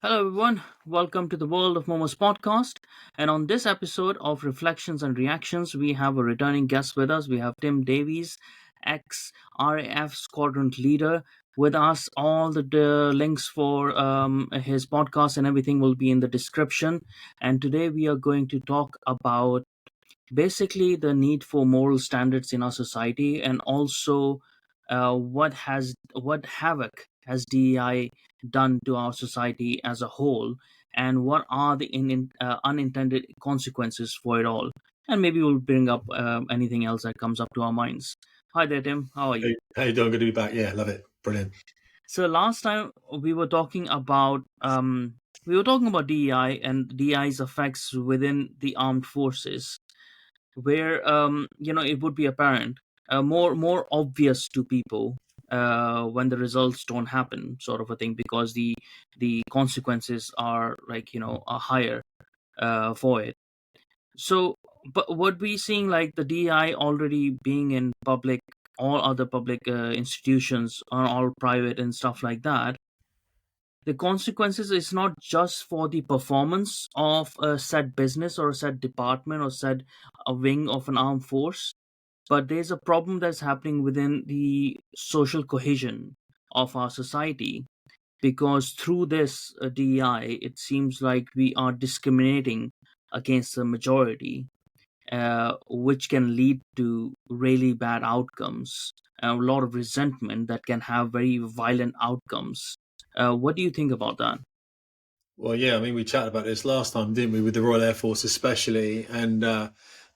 Hello, everyone. Welcome to the World of Momos podcast. And on this episode of Reflections and Reactions, we have a returning guest with us. We have Tim Davies, ex-RAF Squadron Leader, with us. All the links for his podcast and everything will be in the description. And today we are going to talk about basically the need for moral standards in our society, and also what havoc has DEI done to our society as a whole, and what are the unintended consequences for it all. And maybe we'll bring up anything else that comes up to our minds. Hi there, Tim. How are you? Hey, how you doing? Good to be back. Yeah, love it. Brilliant. So last time we were talking about DEI and DEI's effects within the armed forces, where it would be apparent, more obvious to people when the results don't happen, sort of a thing, because the consequences are are higher for it. So, but what we seeing, like the DI already being in public, all other public institutions are all private and stuff like that. The consequences is not just for the performance of a said business or a said department or said a wing of an armed force, but there's a problem that's happening within the social cohesion of our society, because through this DEI, it seems like we are discriminating against the majority, which can lead to really bad outcomes, a lot of resentment that can have very violent outcomes. What do you think about that? Well, yeah, I mean, we chatted about this last time, didn't we, with the Royal Air Force especially? And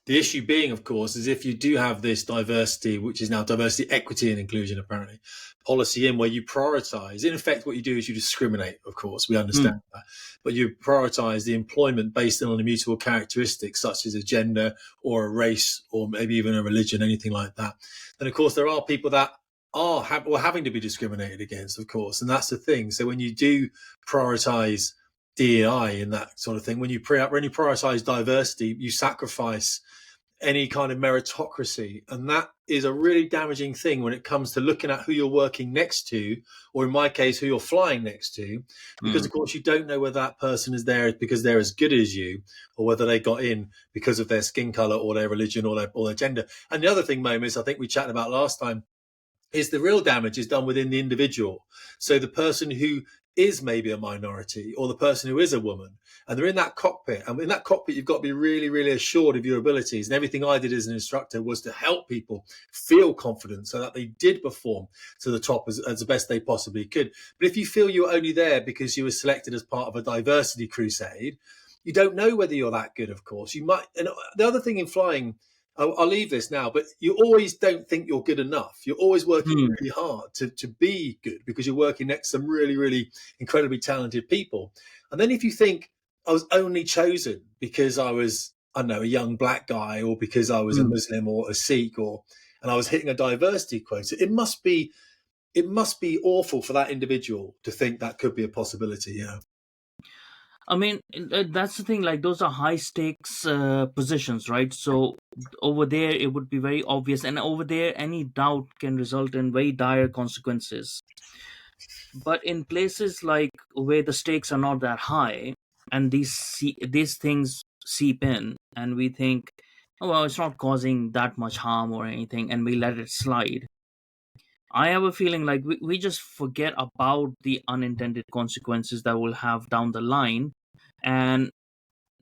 the issue being, of course, is if you do have this diversity, which is now diversity, equity, and inclusion, apparently, policy in where you prioritize, in effect, what you do is you discriminate, of course, we understand Mm, that, but you prioritize the employment based on immutable characteristics such as a gender or a race or maybe even a religion, anything like that. Then, of course, there are people that are having to be discriminated against, of course, and that's the thing. So when you do prioritize DEI and that sort of thing, when you prioritize diversity, you sacrifice any kind of meritocracy, and that is a really damaging thing when it comes to looking at who you're working next to, or in my case, who you're flying next to, because mm, of course you don't know whether that person is there because they're as good as you, or whether they got in because of their skin color or their religion or their gender. And the other thing, Mom, is I think we chatted about last time, is the real damage is done within the individual. So the person who is maybe a minority or the person who is a woman and they're in that cockpit, and in that cockpit you've got to be really, really assured of your abilities. And everything I did as an instructor was to help people feel confident so that they did perform to the top as the best they possibly could. But if you feel you're only there because you were selected as part of a diversity crusade, you don't know whether you're that good, of course. You might. And the other thing in flying, I'll leave this now, but you always don't think you're good enough. You're always working mm, really hard to be good because you're working next to some really, really incredibly talented people. And then if you think I was only chosen because I was, I don't know, a young black guy, or because I was a mm. Muslim or a Sikh, and I was hitting a diversity quota, it must be awful for that individual to think that could be a possibility. Yeah. I mean, that's the thing. Like, those are high stakes positions, right? So over there, it would be very obvious, and over there, any doubt can result in very dire consequences. But in places like where the stakes are not that high, and these things seep in, and we think, oh well, it's not causing that much harm or anything, and we let it slide. I have a feeling like we just forget about the unintended consequences that will have down the line, and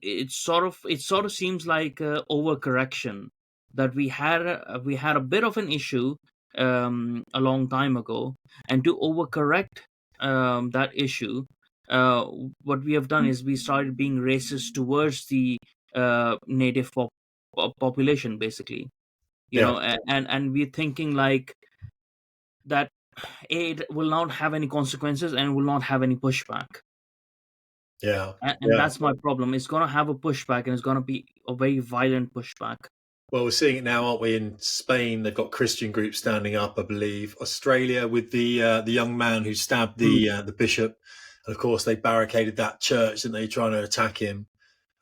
it sort of seems like overcorrection, that we had a bit of an issue a long time ago, and to overcorrect that issue, uh, what we have done is we started being racist towards the native population, basically. Yeah. And we're thinking like that it will not have any consequences and will not have any pushback. Yeah. And Yeah. that's my problem. It's going to have a pushback, and it's going to be a very violent pushback. Well, we're seeing it now, aren't we? In Spain, they've got Christian groups standing up, I believe. Australia, with the young man who stabbed Mm, the bishop, and of course they barricaded that church, and they trying to attack him,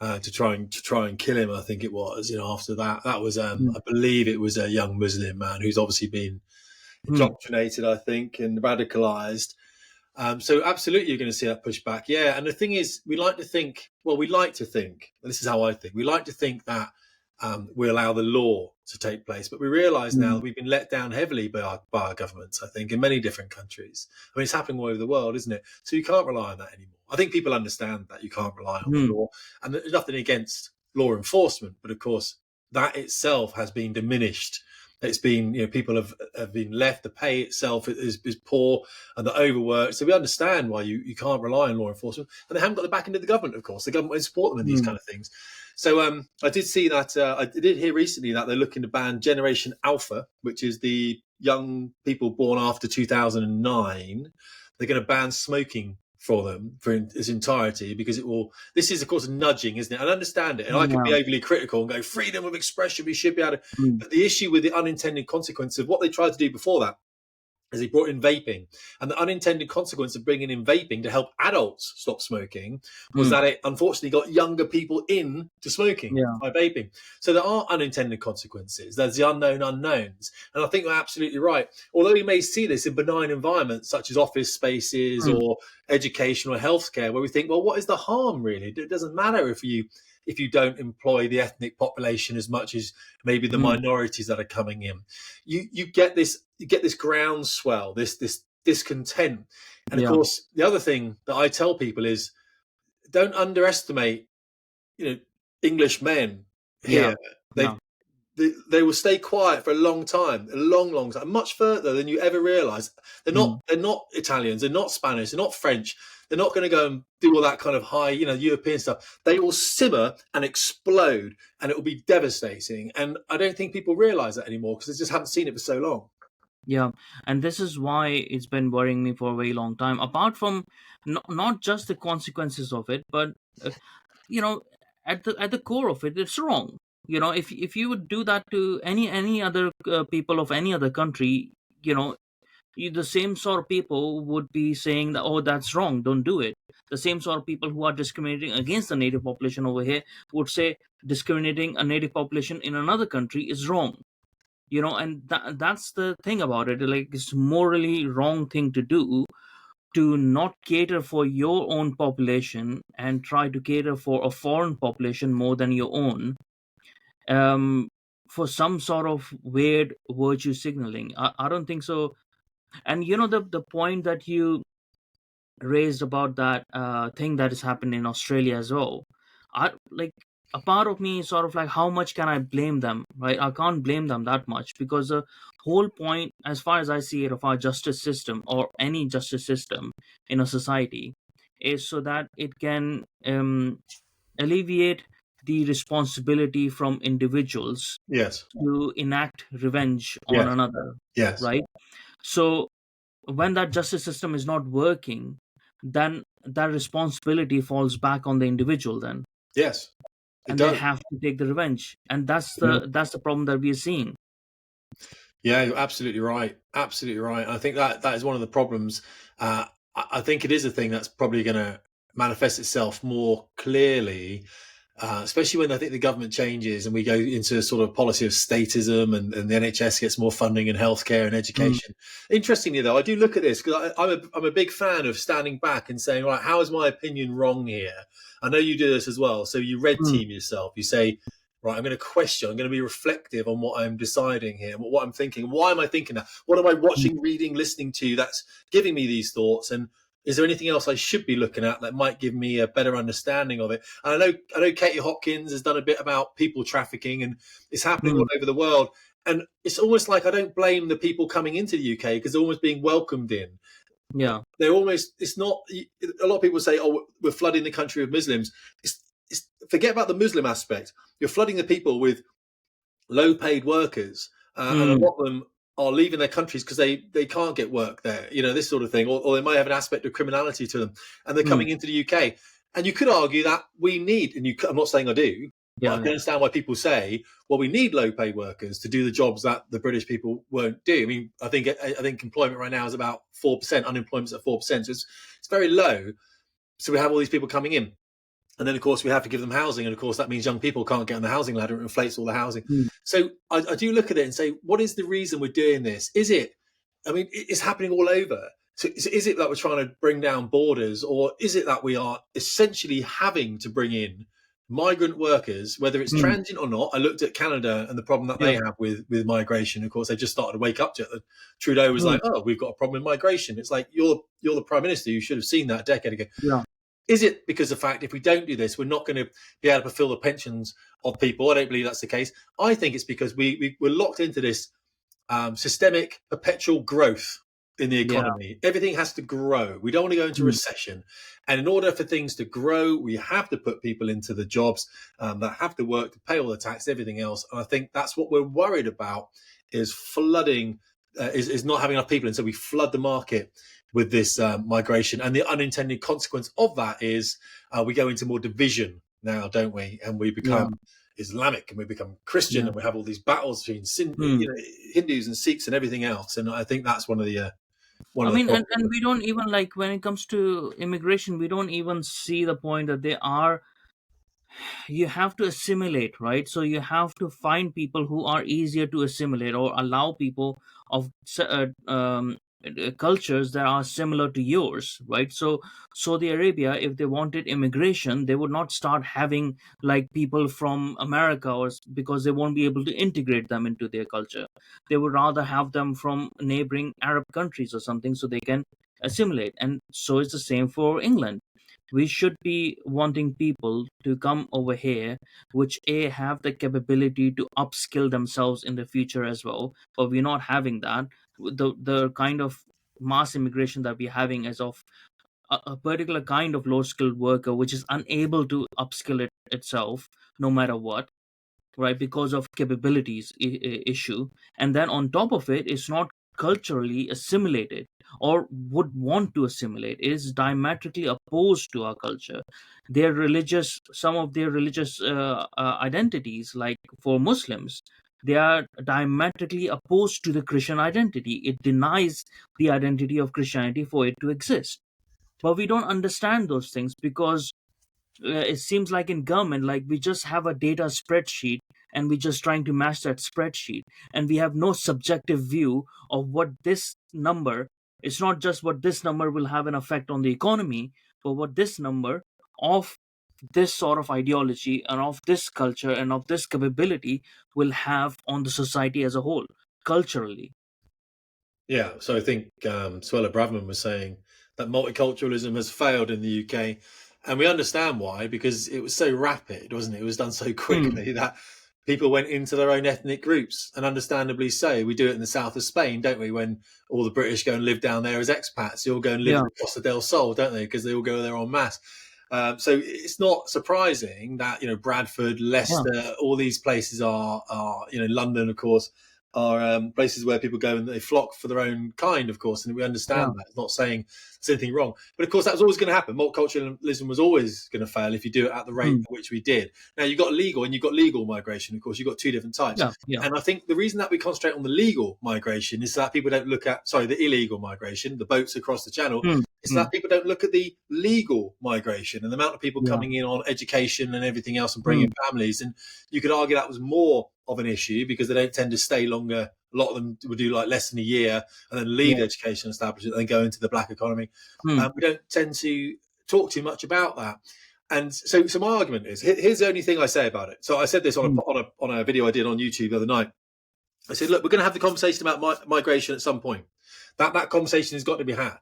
to try and kill him. I think it was. After that was mm, I believe it was a young Muslim man who's obviously been mm, indoctrinated, I think, and radicalized. So absolutely, you're going to see that pushback. Yeah, and the thing is, we like to think. Well, we like to think. This is how I think. We like to think that we allow the law to take place, but we realise now Mm. that we've been let down heavily by our governments. I think in many different countries. I mean, it's happening all over the world, isn't it? So you can't rely on that anymore. I think people understand that you can't rely on the Mm. law, and there's nothing against law enforcement, but of course, that itself has been diminished. It's been, people have been left. The pay itself is poor and they're overworked. So we understand why you can't rely on law enforcement. And they haven't got the backing of the government, of course. The government won't support them in these Mm. kind of things. So I did see that. I did hear recently that they're looking to ban Generation Alpha, which is the young people born after 2009. They're going to ban smoking for them for its entirety because it will. This is, of course, nudging, isn't it? I understand it, and I can be Yeah. overly critical and go freedom of expression. We should be able to. Mm. But the issue with the unintended consequence of what they tried to do before that is he brought in vaping. And the unintended consequence of bringing in vaping to help adults stop smoking was Mm. that it unfortunately got younger people into smoking Yeah. by vaping. So there are unintended consequences. There's the unknown unknowns. And I think you're absolutely right. Although we may see this in benign environments such as office spaces Mm. or education or healthcare, where we think, well, what is the harm really? It doesn't matter if you don't employ the ethnic population as much as maybe the Mm. minorities that are coming in. You get this groundswell, this discontent. And of Yeah. course, the other thing that I tell people is don't underestimate, English men Yeah. here. They Yeah. they will stay quiet for a long time, a long time, much further than you ever realize. Mm. They're not Italians, they're not Spanish, they're not French. They're not going to go and do all that kind of high, European stuff. They will simmer and explode, and it will be devastating. And I don't think people realize that anymore because they just haven't seen it for so long. Yeah, and this is why it's been worrying me for a very long time. Apart from not just the consequences of it, but uh, you know, at the core of it, it's wrong. If you would do that to any other people of any other country, the same sort of people would be saying that, oh, that's wrong, don't do it. The same sort of people who are discriminating against the native population over here would say discriminating a native population in another country is wrong. And that's the thing about it. Like, it's morally wrong thing to do, to not cater for your own population and try to cater for a foreign population more than your own, um for some sort of weird virtue signaling. I don't think so. And the point that you raised about that thing that has happened in Australia as well. I like, a part of me is sort of like, how much can I blame them? Right? I can't blame them that much, because the whole point, as far as I see it, of our justice system, or any justice system in a society, is so that it can alleviate the responsibility from individuals Yes, to enact revenge on yes, another, yes, right? So when that justice system is not working, then that responsibility falls back on the individual then, yes. It and they does. have to take the revenge, and Yeah. that's the problem that we are seeing. Yeah, you're absolutely right. Absolutely right. I think that is one of the problems. I think it is a thing that's probably going to manifest itself more clearly, especially when I think the government changes and we go into a sort of policy of statism, and the NHS gets more funding in healthcare and Mm. education. Interestingly, though, I do look at this because I'm a big fan of standing back and saying, right, how is my opinion wrong here? I know you do this as well. So you red Mm. team yourself. You say, right, I'm going to question, I'm going to be reflective on what I'm deciding here, what I'm thinking. Why am I thinking that? What am I Mm. watching, reading, listening to that's giving me these thoughts? And is there anything else I should be looking at that might give me a better understanding of it? And I know Katie Hopkins has done a bit about people trafficking, and it's happening all Mm. over the world. And it's almost like I don't blame the people coming into the UK because they're almost being welcomed in. Yeah. They're almost, it's not, a lot of people say, oh, we're flooding the country with Muslims. Forget about the Muslim aspect. You're flooding the people with low paid workers, and a Mm. lot of them are leaving their countries because they can't get work there, this sort of thing, or they might have an aspect of criminality to them, and they're Mm. coming into the UK. And you could argue that we need, I'm not saying I do, but I Yeah. can Yeah. understand why people say, well, we need low paid workers to do the jobs that the British people won't do. I mean, I think employment right now is about 4%, unemployment's at 4%, so it's very low. So we have all these people coming in. And then, of course, we have to give them housing. And, of course, that means young people can't get on the housing ladder. It inflates all the housing. Mm. So I do look at it and say, what is the reason we're doing this? Is it, I mean, it's happening all over. So is it that we're trying to bring down borders, or is it that we are essentially having to bring in migrant workers, whether it's Hmm. transient or not? I looked at Canada and the problem that they Yeah. have with migration. Of course, they just started to wake up to it. Trudeau was Hmm. like, "Oh, we've got a problem with migration." It's like you're the prime minister. You should have seen that a decade ago. Yeah. Is it because of the fact if we don't do this, we're not going to be able to fulfill the pensions of people? I don't believe that's the case. I think it's because we're locked into this systemic perpetual growth in the Yeah. economy. Everything has to grow. We don't want to go into Hmm. recession. And in order for things to grow, we have to put people into the jobs that have to work to pay all the tax, everything else. And I think that's what we're worried about is flooding, is not having enough people. And so we flood the market with this migration. And the unintended consequence of that is we go into more division now, don't we? And we Yeah. become Islamic and we become Christian Yeah. and we have all these battles between Hmm. Hindus and Sikhs and everything else. And I think that's one of the I mean, and problems. we don't even, like, when it comes to immigration, we don't even see the point that they are, you have to assimilate, right? So you have to find people who are easier to assimilate, or allow people of cultures that are similar to yours, right? So Saudi Arabia, if they wanted immigration, they would not start having like people from America, because they won't be able to integrate them into their culture. They would rather have them from neighboring Arab countries or something, so they can assimilate. And so it's the same for England. We should be wanting people to come over here, which a have the capability to upskill themselves in the future as well, but we're not having that. The kind of mass immigration that we're having is of a particular kind of low skilled worker which is unable to upskill itself no matter what, right? Because of capabilities issue. And then on top of it, it's not culturally assimilated, or would want to assimilate. It is diametrically opposed to our culture. Their religious, some of their religious identities, like for Muslims, they are diametrically opposed to the Christian identity. It denies the identity of Christianity for it to exist. But we don't understand those things, because it seems like in government, like, we just have a data spreadsheet, and we're just trying to match that spreadsheet, and we have no subjective view of what this number, it's not just what this number will have an effect on the economy, but what this number of this sort of ideology and of this culture and of this capability will have on the society as a whole, culturally. Yeah, so I think Suella Braverman was saying that multiculturalism has failed in the UK, and we understand why, because it was so rapid, wasn't it? It was done so Hmm. quickly that people went into their own ethnic groups, and understandably so. We do it in the south of Spain, don't we? When all the British go and live down there as expats, they all go and live Yeah. in the Costa del Sol, don't they? Because they all go there en masse. So it's not surprising that Bradford, Yeah. Leicester, all these places are London, of course, are places where people go and they flock for their own kind, of course, and we Yeah. understand that. It's not saying there's anything wrong, but of course that was always going to happen. Multiculturalism was always going to fail if you do it at the rate Hmm. at which we did. Now you've got legal and you've got legal migration. Of course, you've got two different types, Yeah. Yeah. and I think the reason that we concentrate on the legal migration is that people don't look at the illegal migration, the boats across the channel. Hmm. It's Hmm. that people don't look at the legal migration and the amount of people Yeah. coming in on education and everything else and Hmm. bringing families. And you could argue that was more of an issue because they don't tend to stay longer. A lot of them would do like less than a year and then leave Yeah. the education establishment and then go into the black economy. Hmm. We don't tend to talk too much about that. And so my argument is, here's the only thing I say about it. So I said this on Hmm. a video I did on YouTube the other night. I said, look, we're going to have the conversation about migration at some point. That conversation has got to be had.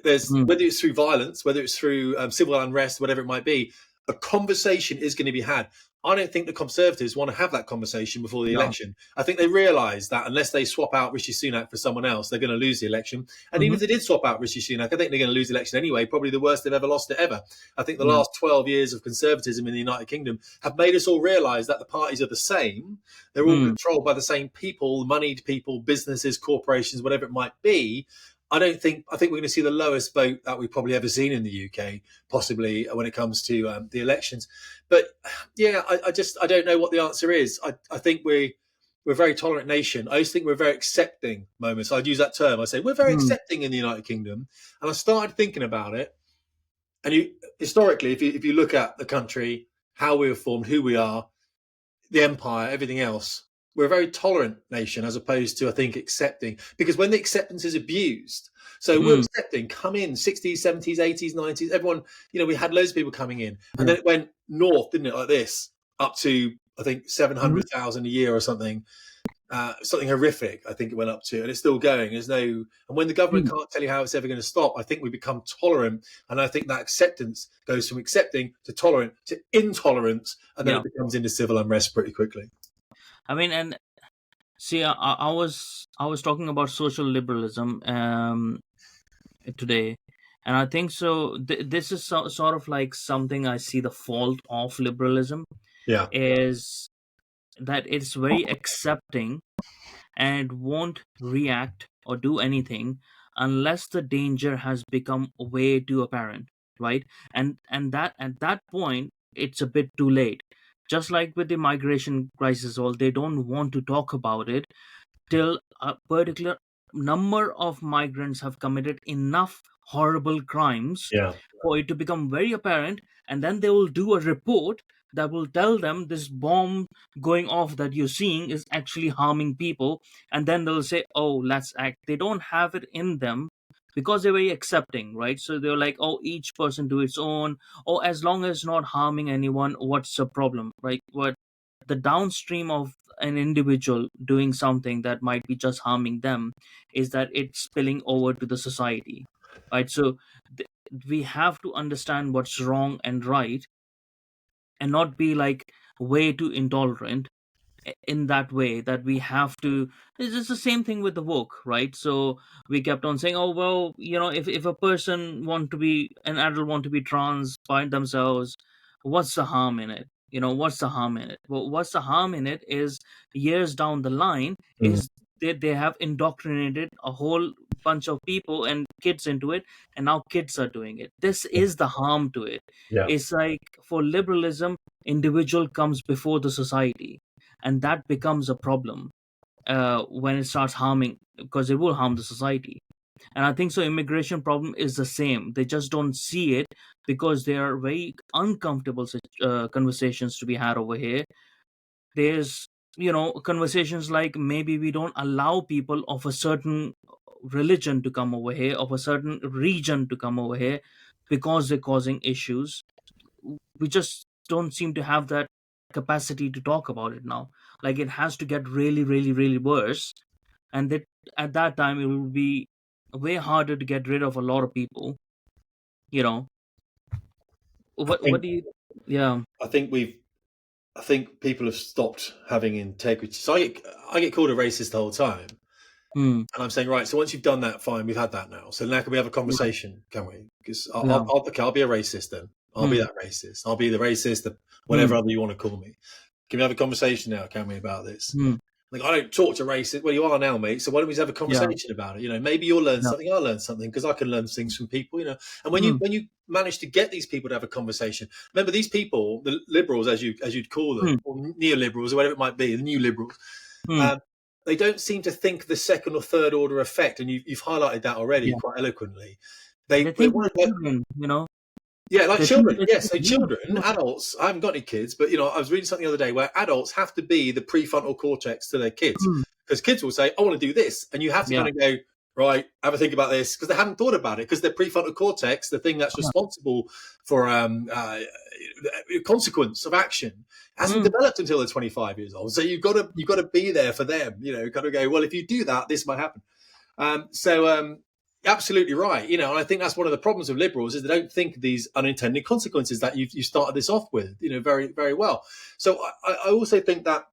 There's Hmm. whether it's through violence, whether it's through civil unrest, whatever it might be, a conversation is going to be had. I don't think the Conservatives want to have that conversation before the Yeah. election. I think they realise that unless they swap out Rishi Sunak for someone else, they're going to lose the election. And even Hmm. if they did swap out Rishi Sunak, I think they're going to lose the election anyway, probably the worst they've ever lost it ever. I think the Yeah. last 12 years of Conservatism in the United Kingdom have made us all realise that the parties are the same. They're all Hmm. controlled by the same people, moneyed people, businesses, corporations, whatever it might be. I think we're going to see the lowest vote that we've probably ever seen in the UK, possibly when it comes to the elections. But yeah, I don't know what the answer is. I think we're a very tolerant nation. I just think we're very accepting moments. I'd use that term. I say we're very Hmm. accepting in the United Kingdom, and I started thinking about it. And historically, if you look at the country, how we were formed, who we are, the empire, everything else. we're a very tolerant nation as opposed to, I think, accepting. Because when the acceptance is abused, so we're Mm, accepting, come in, 60s, 70s, 80s, 90s, everyone, we had loads of people coming in. And yeah. then it went north, didn't it, like this, up to, I think, Mhm. 700,000 a year or something. Something horrific, I think it went up to, and it's still going. And when the government Mm, can't tell you how it's ever going to stop, I think we become tolerant, and I think that acceptance goes from accepting to tolerant to intolerance, and then yeah. it becomes into civil unrest pretty quickly. I mean, and see, I was talking about social liberalism today, and I think so. This is sort of like something I see the fault of liberalism Yeah, is that it's very accepting and won't react or do anything unless the danger has become way too apparent, right? And that at that point it's a bit too late. Just like with the migration crisis, all they don't want to talk about it till a particular number of migrants have committed enough horrible crimes yeah, for it to become very apparent, and then they will do a report that will tell them this bomb going off that you're seeing is actually harming people, and then they'll say, oh, let's act. They don't have it in them because they're very accepting, right? So they're like, oh, each person do its own, or as long as not harming anyone, what's the problem, right? What the downstream of an individual doing something that might be just harming them is that it's spilling over to the society, right? So th- we have to understand what's wrong and right, and not be like way too intolerant in that way that we have to. It's just the same thing with the woke, right? So we kept on saying, oh well, if a person want to be an adult, want to be trans by themselves, what's the harm in it? What's the harm in it? Well, what's the harm in it is years down the line mm, is they have indoctrinated a whole bunch of people and kids into it, and now kids are doing it. This is the harm to it. yeah. It's like for liberalism, individual comes before the society, and that becomes a problem when it starts harming, because it will harm the society. And I think so immigration problem is the same. They just don't see it because there are very uncomfortable conversations to be had over here. There's conversations like maybe we don't allow people of a certain religion to come over here, of a certain region to come over here, because they're causing issues. We just don't seem to have that capacity to talk about it now. Like it has to get really, really, really worse, and that at that time it will be way harder to get rid of a lot of people. You know I what think do you? Yeah. I think we've I think people have stopped having integrity. So I get called a racist the whole time. Hmm. And I'm saying, right, so once you've done that, fine, we've had that now. So now can we have a Yeah. conversation, can we? Because Yeah. I'll be a racist then. I'll be Hmm. that racist. I'll be the racist, Hmm. whatever other you want to call me. Can we have a conversation now, can we, about this? Hmm. Like, I don't talk to racists. Well, you are now, mate. So why don't we just have a Yeah. conversation about it? Maybe you'll learn Yeah. something, I'll learn something, because I can learn things from people, And when you Hmm. when you manage to get these people to have a conversation, remember these people, the liberals, as you'd call Hmm. them, or neoliberals, or whatever it might be, the new liberals, Hmm. um, they don't seem to think the second or third order effect, and you've highlighted that already Yeah. quite eloquently. They They think want like to, children. yeah, like They think children. like Yes, so yeah. children, adults. I haven't got any kids, but I was reading something the other day where adults have to be the prefrontal cortex to their kids, Hmm. because kids will say, "I want to do this," and you have to Yeah. kind of go, right, have a think about this, because they haven't thought about it, because their prefrontal cortex, the thing that's Yeah. responsible for consequence of action, hasn't Hmm. developed until they're 25 years old. So you've got to be there for them. Kind of go, well, if you do that, this might happen. So absolutely right. And I think that's one of the problems with liberals is they don't think of these unintended consequences that you started this off with, very, very well. So I also think that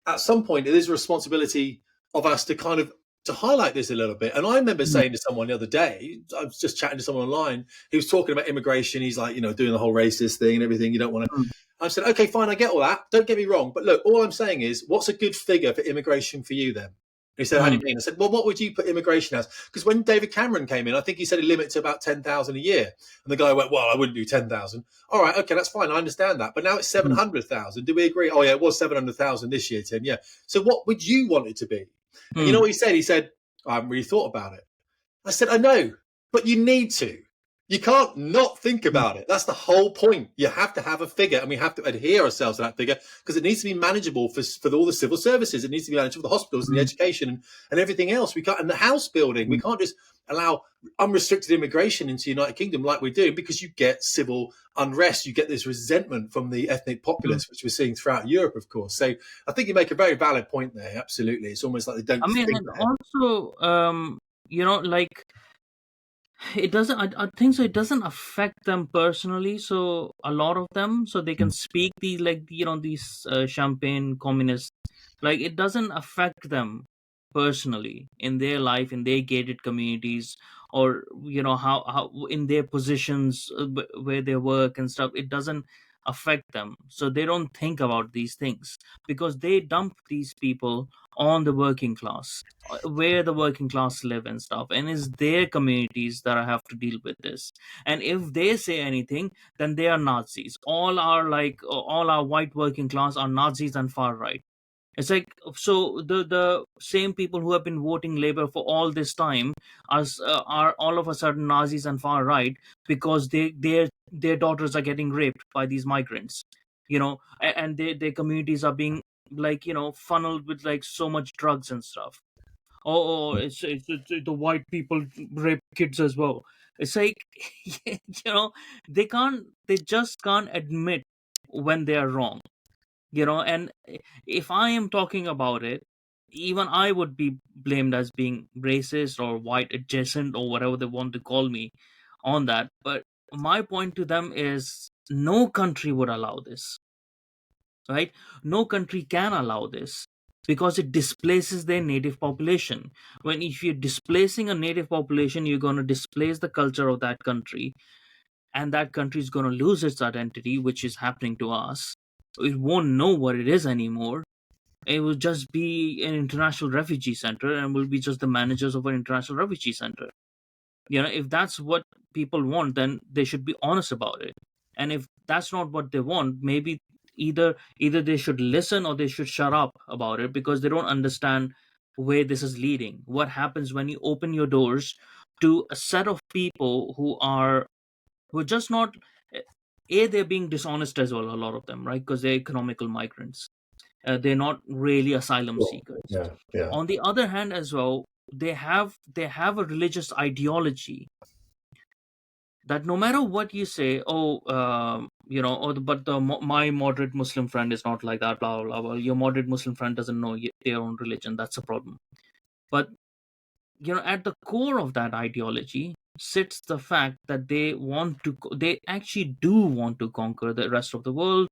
at some point it is a responsibility of us to kind of to highlight this a little bit. And I remember Hmm. saying to someone the other day, I was just chatting to someone online, he was talking about immigration. He's like, doing the whole racist thing and everything. You don't want to. Hmm. I said, okay, fine, I get all that. Don't get me wrong. But look, all I'm saying is, what's a good figure for immigration for you then? He said, how do Hmm. you mean? I said, well, what would you put immigration as? Because when David Cameron came in, I think he said a limit to about 10,000 a year. And the guy went, well, I wouldn't do 10,000. All right, okay, that's fine. I understand that. But now it's Hmm. 700,000. Do we agree? Oh, yeah, it was 700,000 this year, Tim. Yeah. So what would you want it to be? And you know Hmm. what he said? He said, I haven't really thought about it. I said, I know, but you need to. You can't not think about it. That's the whole point. You have to have a figure, and we have to adhere ourselves to that figure because it needs to be manageable for all the civil services. It needs to be manageable for the hospitals and the Mm. education and everything else. We can't, and the house building. We Mm. can't just allow unrestricted immigration into the United Kingdom like we do, because you get civil unrest. You get this resentment from the ethnic Mm. populace, which we're seeing throughout Europe, of course. So I think you make a very valid point there. Absolutely. It's almost like they I don't mean, think and ahead. also, like it doesn't. I think so. It doesn't affect them personally. So a lot of them, so they can speak these like these champagne communists. Like it doesn't affect them personally in their life, in their gated communities, or how in their positions where they work and stuff. It doesn't affect them, so they don't think about these things because they dump these people on the working class, where the working class live and stuff, and it's their communities that I have to deal with this. And if they say anything, then they are Nazis. All our white working class are Nazis and far right. It's like, so the same people who have been voting Labour for all this time are all of a sudden Nazis and far right because their daughters are getting raped by these migrants, and their communities are being funneled with like so much drugs and stuff. It's the white people rape kids as well. It's like they just can't admit when they are wrong, and if I am talking about it, even I would be blamed as being racist or white adjacent or whatever they want to call me on that. But my point to them is no country would allow this, right? No country can allow this because it displaces their native population. When if you're displacing a native population, you're going to displace the culture of that country, and that country is going to lose its identity, which is happening to us. It won't know what it is anymore. It will just be an international refugee center, and will be just the managers of an international refugee center. If that's what people want, then they should be honest about it. And if that's not what they want, maybe either they should listen or they should shut up about it, because they don't understand where this is leading. What happens when you open your doors to a set of people who are just not, they're being dishonest as well, a lot of them, right? Because they're economical migrants. They're not really asylum Sure. seekers. Yeah, yeah. On the other hand as well, they have a religious ideology that no matter what you say, my moderate Muslim friend is not like that, blah blah blah. Well, your moderate Muslim friend doesn't know their own religion. That's a problem. But at the core of that ideology sits the fact that they actually do want to conquer the rest of the world,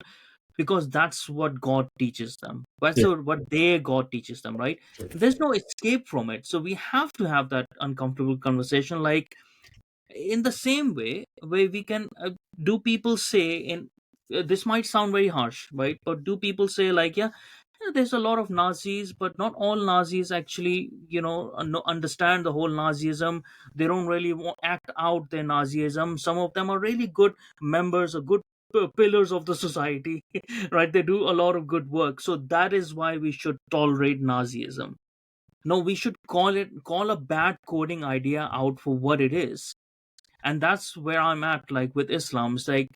because that's what God teaches them. That's Yeah. what their God teaches them, right? There's no escape from it. So we have to have that uncomfortable conversation, like in the same way where we can do people say in this might sound very harsh, right? But do people say like, yeah, there's a lot of Nazis, but not all Nazis actually, understand the whole Nazism. They don't really act out their Nazism. Some of them are really good members or good pillars of the society, right? They do a lot of good work. So that is why we should tolerate Nazism. No, we should call a bad coding idea out for what it is. And that's where I'm at, like with Islam. It's like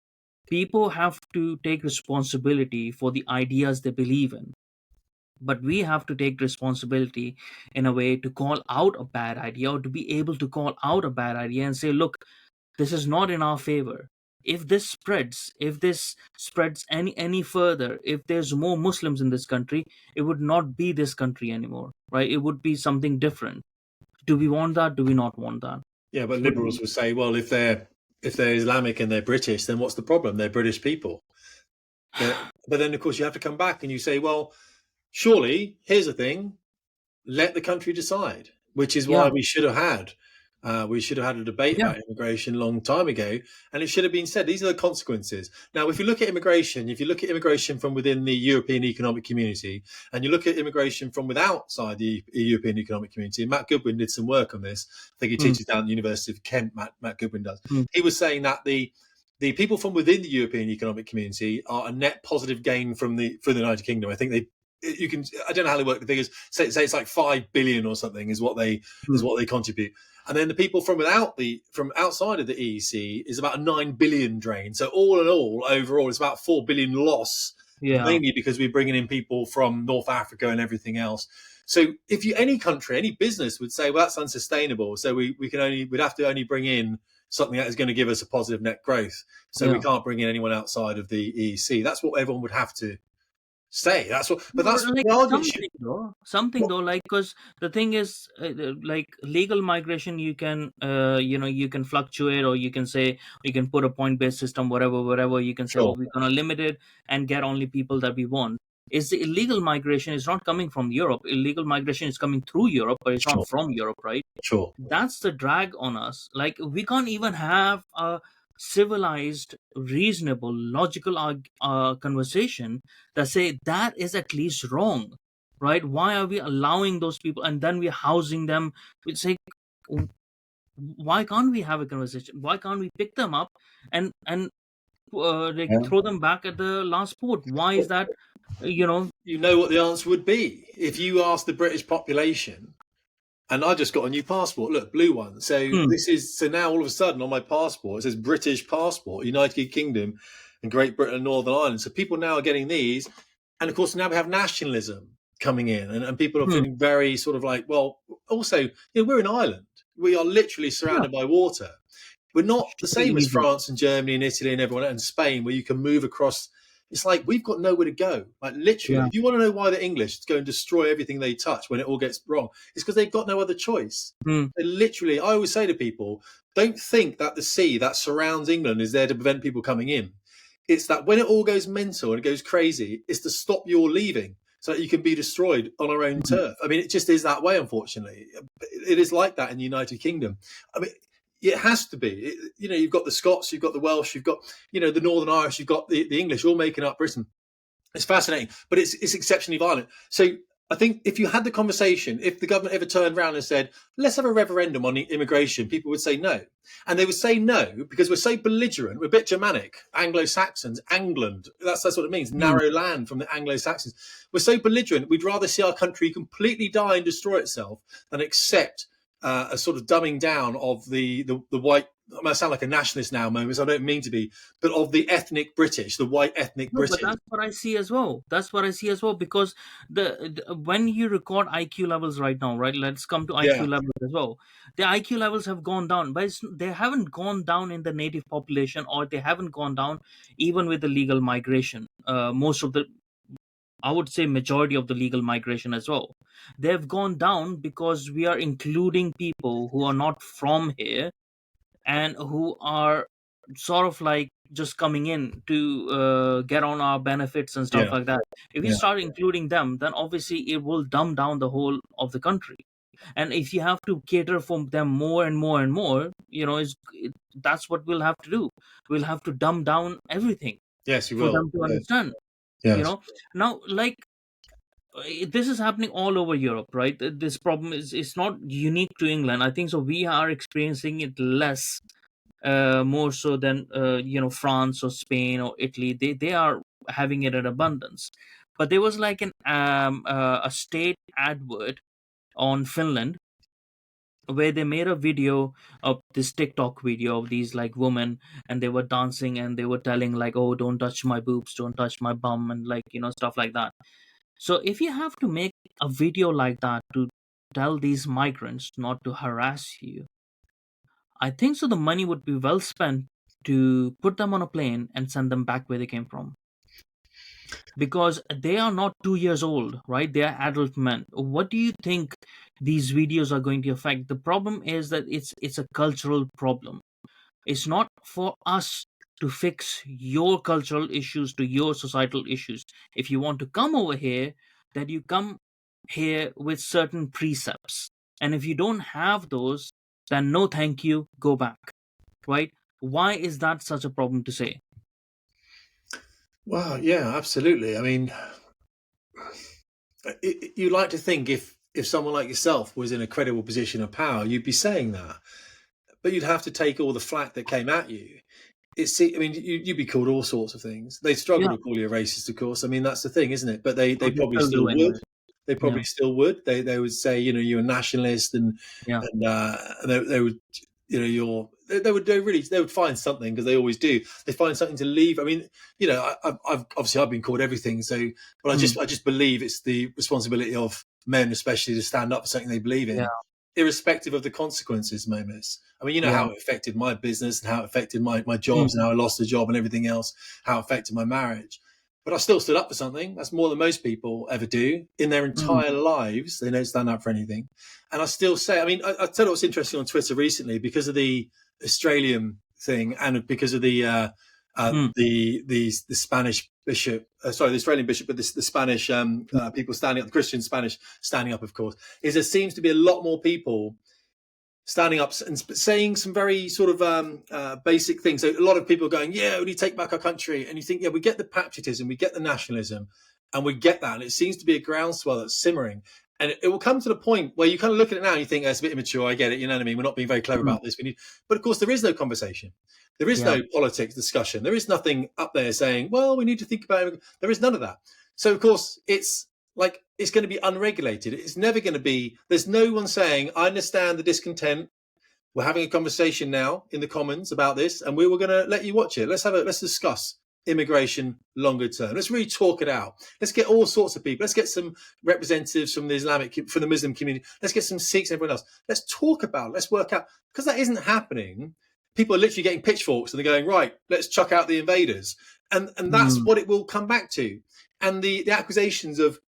people have to take responsibility for the ideas they believe in, but we have to take responsibility in a way to call out a bad idea, or to be able to call out a bad idea and say, look, this is not in our favor. If this spreads any further, if there's more Muslims in this country, it would not be this country anymore, right? It would be something different. Do we want that? Do we not want that? Yeah, but Would liberals we? will say, well, if they're Islamic and they're British, then what's the problem? They're British people. But then, of course, you have to come back and you say, well, surely, here's the thing: let the country decide. Which is why Yeah, we should have had a debate yeah. about immigration a long time ago, and it should have been said, these are the consequences. Now, if you look at immigration from within the European Economic Community, and you look at immigration from outside the European Economic Community, and Matt Goodwin did some work on this. I think he Mm, teaches down at the University of Kent. Matt Goodwin does. mm, He was saying that the people from within the European Economic Community are a net positive gain for the United Kingdom. I think you can, I don't know how they work the figures. Say it's like 5 billion or something is what they Hmm. contribute. And then the people from outside of the EEC is about a 9 billion drain. So all in all, overall, it's about 4 billion loss, Yeah. mainly because we're bringing in people from North Africa and everything else. So if any country, any business would say, well, that's unsustainable. So we'd have to only bring in something that is going to give us a positive net growth. So we Yeah. can't bring in anyone outside of the EEC. That's what everyone would have to say. But that's Like the argument. something though, like, because the thing is, like legal migration, you can, you can fluctuate, or you can say, you can put a point-based system, whatever. You can say, oh, Sure, we're gonna limit it and get only people that we want. Is the illegal migration is not coming from Europe? Illegal migration is coming through Europe, but it's not sure, from Europe, right? sure. That's the drag on us. Like, we can't even have a civilized, reasonable, logical conversation that say that is at least wrong, right? Why are we allowing those people and then we're housing them? We say, why can't we have a conversation? Why can't we pick them up and like Yeah. throw them back at the last port? Why is that? You know. You know what the answer would be if you asked the British population. And I just got a new passport. Look, blue one. Hmm, So now all of a sudden on my passport it says British passport, United Kingdom, and Great Britain and Northern Ireland. So people now are getting these, and of course now we have nationalism coming in, and people are hmm. feeling very sort of like, well, also, we're in Ireland. We are literally Yeah, surrounded by water. We're not the very same as easy. France and Germany and Italy and everyone and Spain, where you can move across. It's like we've got nowhere to go. Like literally, Yeah. if you want to know why the English go and destroy everything they touch when it all gets wrong, it's because they've got no other choice. Hmm. They literally, I always say to people, don't think that the sea that surrounds England is there to prevent people coming in. It's that when it all goes mental and it goes crazy, it's to stop your leaving so that you can be destroyed on our own Hmm. turf. I mean, it just is that way, unfortunately. It is like that in the United Kingdom. I mean, it has to be. You've got the Scots, you've got the Welsh, you've got, the Northern Irish, you've got the English all making up Britain. It's fascinating, but it's exceptionally violent. So I think if you had the conversation, if the government ever turned around and said, let's have a referendum on immigration, people would say no. And they would say no because we're so belligerent, we're a bit Germanic, Anglo-Saxons, Angland. That's what it means, Hmm. narrow land from the Anglo-Saxons. We're so belligerent, we'd rather see our country completely die and destroy itself than accept a sort of dumbing down of the white. I sound like a nationalist now, moments. I don't mean to be, but of the ethnic British, the white ethnic No, but British. that's what I see as well. That's what I see as well, because when you record IQ levels right now, right? Let's come to IQ Yeah, levels as well. The IQ levels have gone down, but they haven't gone down in the native population, or they haven't gone down even with the legal migration. Most of the, I would say, majority of the legal migration as well. They've gone down because we are including people who are not from here and who are sort of like just coming in to get on our benefits and stuff yeah, like that. If you yeah. start including them, then obviously it will dumb down the whole of the country. And if you have to cater for them more and more and more, that's what we'll have to do. We'll have to dumb down everything Yes, you for will. them to Yes, understand. You yes. know, now, like, this is happening all over Europe, right? This problem is, it's not unique to England. I think so. We are experiencing it less, more so than France or Spain or Italy. They are having it in abundance. But there was like a state advert on Finland where they made a video of this TikTok video of these like women, and they were dancing and they were telling like, oh, don't touch my boobs, don't touch my bum, and like, stuff like that. So if you have to make a video like that to tell these migrants not to harass you, I think so the money would be well spent to put them on a plane and send them back where they came from. Because they are not 2 years old, right? They are adult men. What do you think these videos are going to affect? The problem is that it's a cultural problem. It's not for us to fix your cultural issues to your societal issues. If you want to come over here, that you come here with certain precepts. And if you don't have those, then no thank you, go back, right? Why is that such a problem to say? Well, yeah, absolutely. I mean, you'd like to think if someone like yourself was in a credible position of power, you'd be saying that, but you'd have to take all the flack that came at you. I mean, you'd be called all sorts of things. They struggle Yeah. to call you a racist, of course. I mean, that's the thing, isn't it? But Oh, they they probably still still do would. anyway. They Yeah. probably still would. They would say, you know, you're a nationalist, Yeah. and they would, you know, they would find something, because they always do. They find something to leave. I mean, you know, I've obviously I've been called everything. So, but Mm. I just believe it's the responsibility of men, especially, to stand up for something they believe Yeah. in, irrespective of the consequences, Momus. I mean, you know Yeah. how it affected my business, and how it affected my Mm. jobs, and how I lost a job and everything else, how it affected my marriage. But I still stood up for something. That's more than most people ever do in their Mm. entire lives. They don't stand up for anything. And I still say, I mean, I tell you what's interesting on Twitter recently, because of the Australian thing, and because of Mm. the Spanish bishop, sorry, the Australian bishop, but the Spanish people standing up, the Christian Spanish standing up, of course, is there seems to be a lot more people standing up and saying some very sort of basic things. So a lot of people are going, yeah, we need to take back our country. And you think, yeah, we get the patriotism, we get the nationalism, and we get that. And it seems to be a groundswell that's simmering. And it will come to the point where you kind of look at it now and you think, oh, it's a bit immature. I get it. You know what I mean? We're not being very clever Mm. about this. But of course, there is no conversation. There is Yeah. no politics discussion. There is nothing up there saying, well, we need to think about it. There is none of that. So, of course, it's like, it's going to be unregulated. It's never going to be, there's no one saying, I understand the discontent. We're having a conversation now in the Commons about this, and we were going to let you watch it. Let's discuss immigration longer term. Let's really talk it out. Let's get all sorts of people. Let's get some representatives from the Muslim community. Let's get some Sikhs and everyone else. Let's talk about it. Let's work out, because that isn't happening. People are literally getting pitchforks and they're going, right, let's chuck out the invaders. And that's Mm. what it will come back to. And the accusations of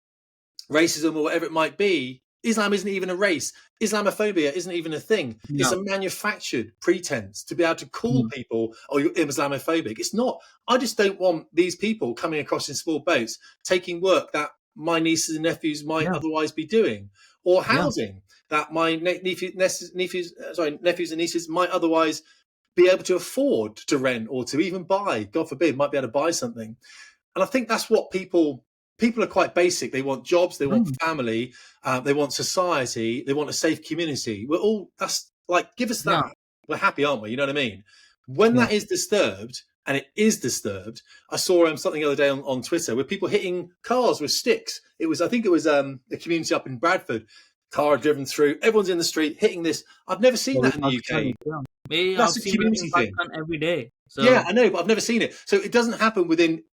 racism or whatever it might be, Islam isn't even a race. Islamophobia isn't even a thing. It's Yeah. a manufactured pretense to be able to call Mm. people, oh, you're Islamophobic. It's not. I just don't want these people coming across in small boats, taking work that my nieces and nephews might Yeah. otherwise be doing, or Yeah. housing that my nephews and nieces might otherwise be able to afford to rent or to even buy. God forbid, might be able to buy something. And I think that's what people are quite basic. They want jobs, they want Mm. family, they want society, they want a safe community. We're all, that's like, give us Yeah. that. We're happy, aren't we? You know what I mean? When Yeah. that is disturbed, and it is disturbed, I saw something the other day on Twitter with people hitting cars with sticks. I think it was a community up in Bradford. Car driven through, everyone's in the street hitting this. I've never seen Or that in the UK. Pakistanis. Yeah. I've That's a seen that community in thing. Pakistan every day. Yeah, So. I know, but I've never seen it. So it doesn't happen within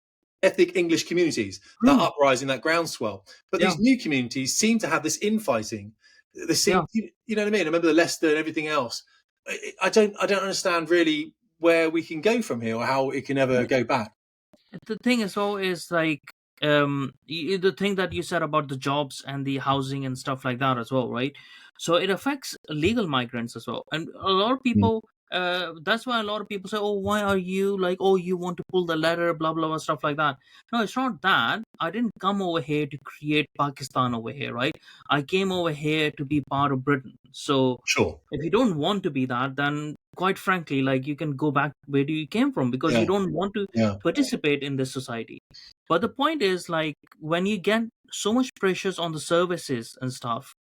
ethnic English communities, that Mm. uprising, that groundswell. But Yeah. these new communities seem to have this infighting. They Yeah. seem, you know what I mean? I remember the Leicester and everything else. I don't understand really where we can go from here, or how it can ever go back. The thing is always like, the thing that you said about the jobs and the housing and stuff like that as well, right? So it affects legal migrants as well, and a lot of Mm. people, that's why a lot of people say, oh, why are you like, oh, you want to pull the letter, blah blah blah, stuff like that. No, it's not that. I didn't come over here to create Pakistan over here, right? I came over here to be part of Britain. So Sure. if you don't want to be that, then quite frankly, like, you can go back where you came from, because you Yeah. don't want to Yeah. participate in this society. But the point is, like, when you get so much pressures on the services and stuff,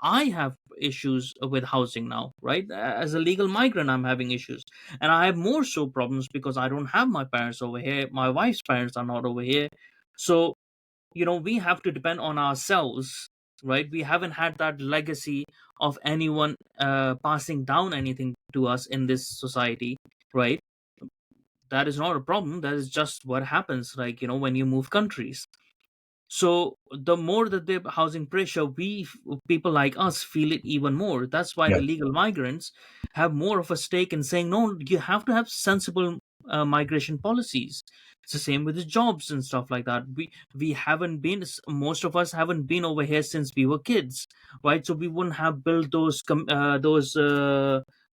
I have issues with housing now, right? As a legal migrant, I'm having issues, and I have more so problems because I don't have my parents over here, my wife's parents are not over here. So, we have to depend on ourselves, right? We haven't had that legacy of anyone passing down anything to us in this society, right? That is not a problem, that is just what happens, like, when you move countries. So the more that the housing pressure, people like us feel it even more. That's why Yeah. the legal migrants have more of a stake in saying, no, you have to have sensible migration policies. It's the same with the jobs and stuff like that. We haven't been, most of us haven't been over here since we were kids, right? So we wouldn't have built those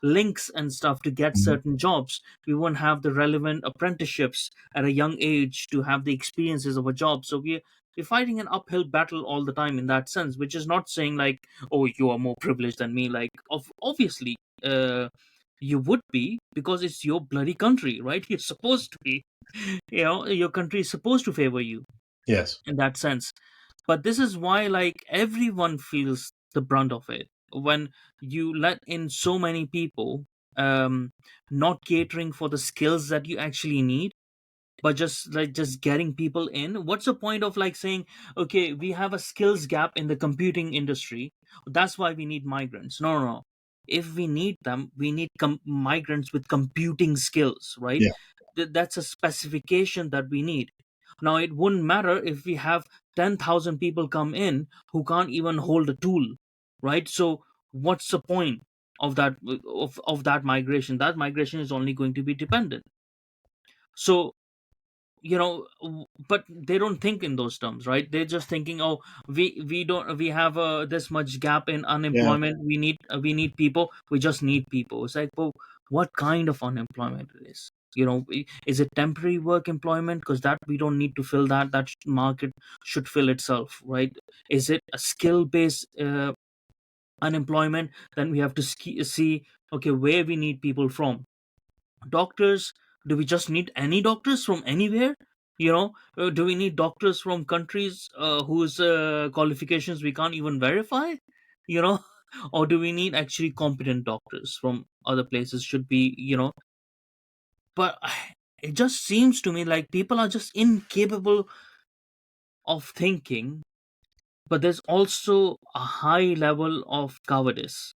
links and stuff to get Mhm. certain jobs. We won't have the relevant apprenticeships at a young age to have the experiences of a job. So we're fighting an uphill battle all the time in that sense, which is not saying like, oh, you are more privileged than me. Like, obviously, you would be, because it's your bloody country, right? You're supposed to be. Your country is supposed to favor you Yes. in that sense. But this is why, like, everyone feels the brunt of it when you let in so many people. um, not catering for the skills that you actually need, but just getting people in. What's the point of like saying, okay, we have a skills gap in the computing industry, that's why we need migrants? No, no, no. If we need them, we need migrants with computing skills, right? Yeah. That's a specification that we need. Now it wouldn't matter if we have 10,000 people come in who can't even hold a tool, right? So what's the point of that, of that migration? That migration is only going to be dependent. So but they don't think in those terms, right? They're just thinking, oh, we don't, we have this much gap in Yeah. unemployment, we need people, we just need people. It's like, well, what kind of unemployment it is? Is it temporary work employment? Because that we don't need to fill that, market should fill itself, right? Is it a skill based unemployment? Then we have to see, okay, where we need people from. Doctors, do we just need any doctors from anywhere? Do we need doctors from countries whose qualifications we can't even verify? you know or do we need actually competent doctors from other places? Should be, but it just seems to me like people are just incapable of thinking. But there's also a high level of cowardice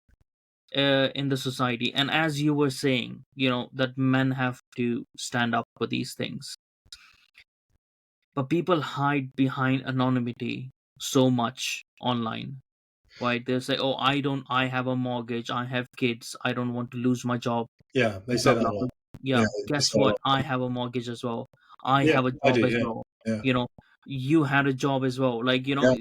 in the society. And as you were saying, that men have to stand up for these things, but people hide behind anonymity so much online, right? They say, oh, I have a mortgage, I have kids, I don't want to lose my job, Yeah. They say blah that a blah lot. blah. Yeah, Yeah. They guess say a what, lot. I have a mortgage as well, I Yeah. have a I do. job as Yeah. well. Yeah. You had a job as well, like, Yeah.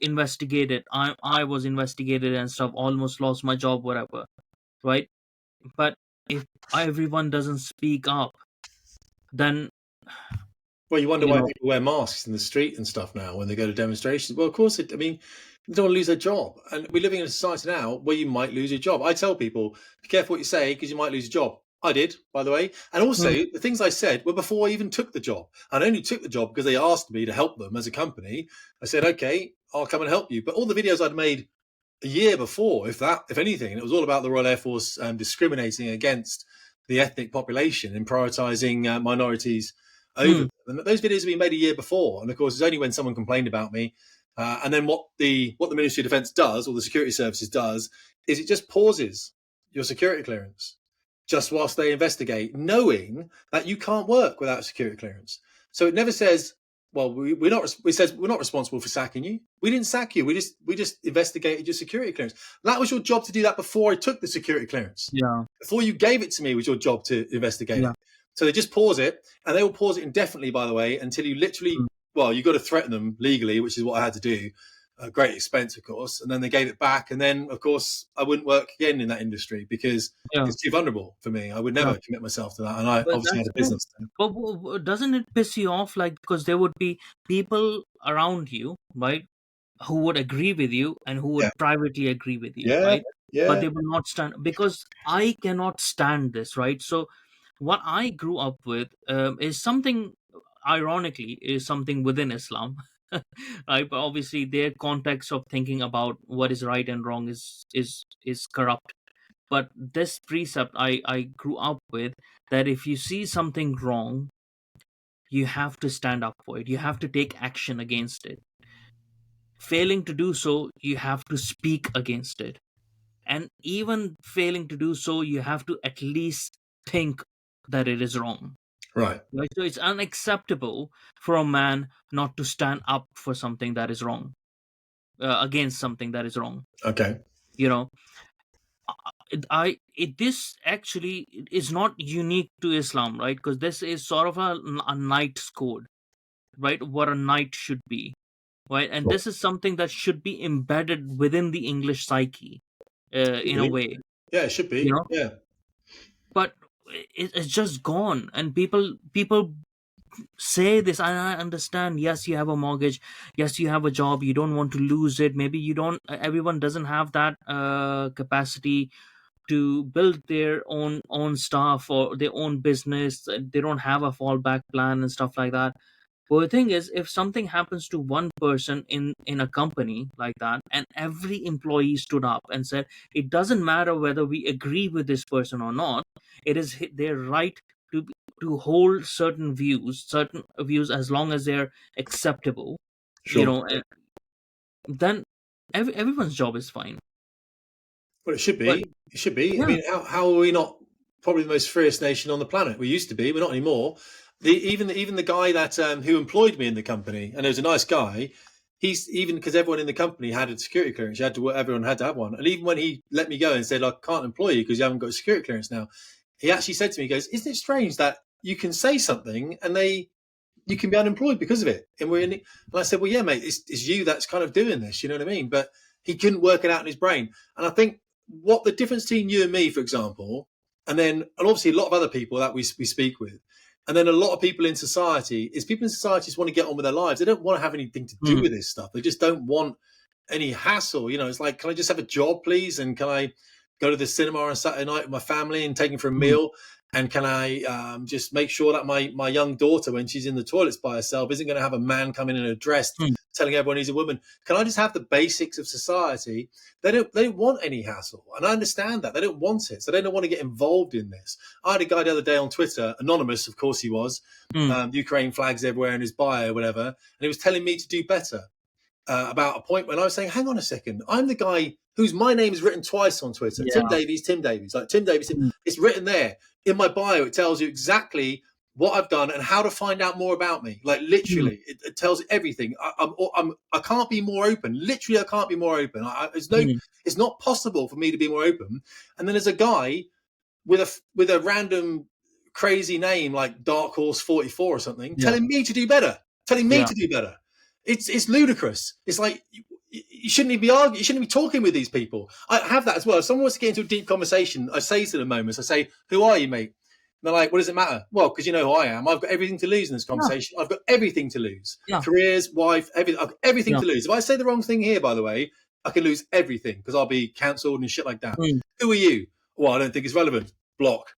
investigated, I was investigated and stuff, almost lost my job, whatever, right? But if everyone doesn't speak up, then Well, you wonder you why know people wear masks in the street and stuff now when they go to demonstrations. Well, of course, I mean, they don't want to lose their job. And we're living in a society now where you might lose your job. I tell people, be careful what you say because you might lose your job. I did, by the way. And also, Mm, the things I said were before I even took the job. And I only took the job because they asked me to help them as a company. I said, okay, I'll come and help you. But all the videos I'd made a year before, if anything, and it was all about the Royal Air Force discriminating against the ethnic population and prioritising minorities over mm, them. And those videos have been made a year before, and of course, it's only when someone complained about me, and then what the Ministry of Defence does, or the security services does, is it just pauses your security clearance just whilst they investigate, knowing that you can't work without security clearance. So it never says, well, we're not. It says we're not responsible for sacking you. We didn't sack you. We just investigated your security clearance. That was your job to do that before I took the security clearance. yeah, Before you gave it to me, was your job to investigate yeah, it. So they just pause it, and they will pause it indefinitely, by the way, until you literally. mm, Well, you got to threaten them legally, which is what I had to do. A great expense, of course, and then they gave it back, and then, of course, I wouldn't work again in that industry because yeah, it's too vulnerable for me. I would yeah. never commit myself to that, and I But obviously had that's a good. business. Then. But doesn't it piss you off? Like, because there would be people around you, right, who would agree with you and who would Yeah, privately agree with you, yeah, right? But yeah, they will not stand, because I cannot stand this, right? So, what I grew up with is something, ironically, is something within Islam, right? But obviously, their context of thinking about what is right and wrong is corrupt. But this precept I grew up with, that if you see something wrong, you have to stand up for it, you have to take action against it. Failing to do so, you have to speak against it. And even failing to do so, you have to at least think that it is wrong, right. right? So it's unacceptable for a man not to stand up for something that is wrong, against something that is wrong. Okay. you know this actually is not unique to Islam, right? Because this is sort of a knight's code, right? What a knight should be, right? And this is something that should be embedded within the English psyche, Should in a be. way, Yeah, it should you be. know. Yeah. But it's just gone, and people say this. I understand. Yes, you have a mortgage. Yes, you have a job. You don't want to lose it. Maybe you don't. Everyone doesn't have that capacity to build their own stuff or their own business. They don't have a fallback plan and stuff like that. But the thing is, if something happens to one person in a company like that, and every employee stood up and said, it doesn't matter whether we agree with this person or not, it is their right to to hold certain views, as long as they're acceptable, Sure. and then everyone's job is fine. Well, it should But be. It should be. I yeah. mean, how are we not probably the most freest nation on the planet? We used to be. We're not anymore. Even the guy that who employed me in the company, and he was a nice guy. He's even because everyone in the company had a security clearance. Everyone had to have one. And even when he let me go and said, I can't employ you because you haven't got a security clearance now, he actually said to me, he goes, isn't it strange that you can say something and you can be unemployed because of it? And and I said, well, yeah, mate, it's you that's kind of doing this. You know what I mean? But he couldn't work it out in his brain. And I think what the difference between you and me, for example, and obviously a lot of other people that we speak with, and then a lot of people in society, is people in society just want to get on with their lives. They don't want to have anything to do Mm, with this stuff. They just don't want any hassle. It's like, can I just have a job, please? And can I go to the cinema on Saturday night with my family and take them for a mm, meal? And can I just make sure that my young daughter, when she's in the toilets by herself, isn't going to have a man come in a dress mm, telling everyone he's a woman? Can I just have the basics of society? They don't want any hassle, and I understand that they don't want it, so they don't want to get involved in this. I had a guy the other day on Twitter, anonymous, of course he was, mm. Ukraine flags everywhere in his bio or whatever, and he was telling me to do better about a point when I was saying, hang on a second, I'm the guy whose my name is written twice on Twitter. Tim Yeah. Davies, Tim Davies. Like Tim Davies, Mm, it's written there. In my bio, it tells you exactly what I've done and how to find out more about me. Like mm, literally, it tells everything. I can't be more open. Literally, I can't be more open. mm. It's not possible for me to be more open. And then there's a guy with a random crazy name like Dark Horse 44 or something, Yeah. telling me to do better. Telling me Yeah. to do better. It's ludicrous. It's like you shouldn't even be arguing. You shouldn't be talking with these people. I have that as well. If someone wants to get into a deep conversation, I say to them moments, I say, "Who are you, mate?" And they're like, "What does it matter?" Well, because you know who I am. I've got everything to lose in this Yeah. conversation. I've got everything to lose. Yeah. Careers, wife, everything. I've got everything Yeah. to lose. If I say the wrong thing here, by the way, I can lose everything because I'll be cancelled and shit like that. Mm, Who are you? Well, I don't think it's relevant. Block.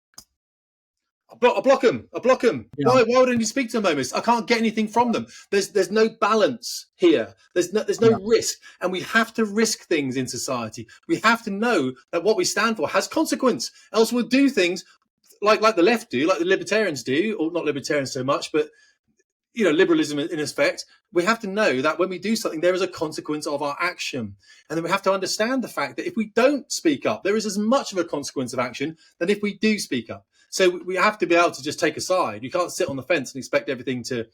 I block them. I block them. yeah. Why wouldn't you speak to them, Momus? I can't get anything from them. There's no balance here. There's no Yeah. risk, and we have to risk things in society. We have to know that what we stand for has consequence. Else we'll do things like the left do, like the libertarians do, or not libertarians so much, but liberalism in effect. We have to know that when we do something, there is a consequence of our action. And then we have to understand the fact that if we don't speak up, there is as much of a consequence of action than if we do speak up. So we have to be able to just take a side. You can't sit on the fence and expect everything to.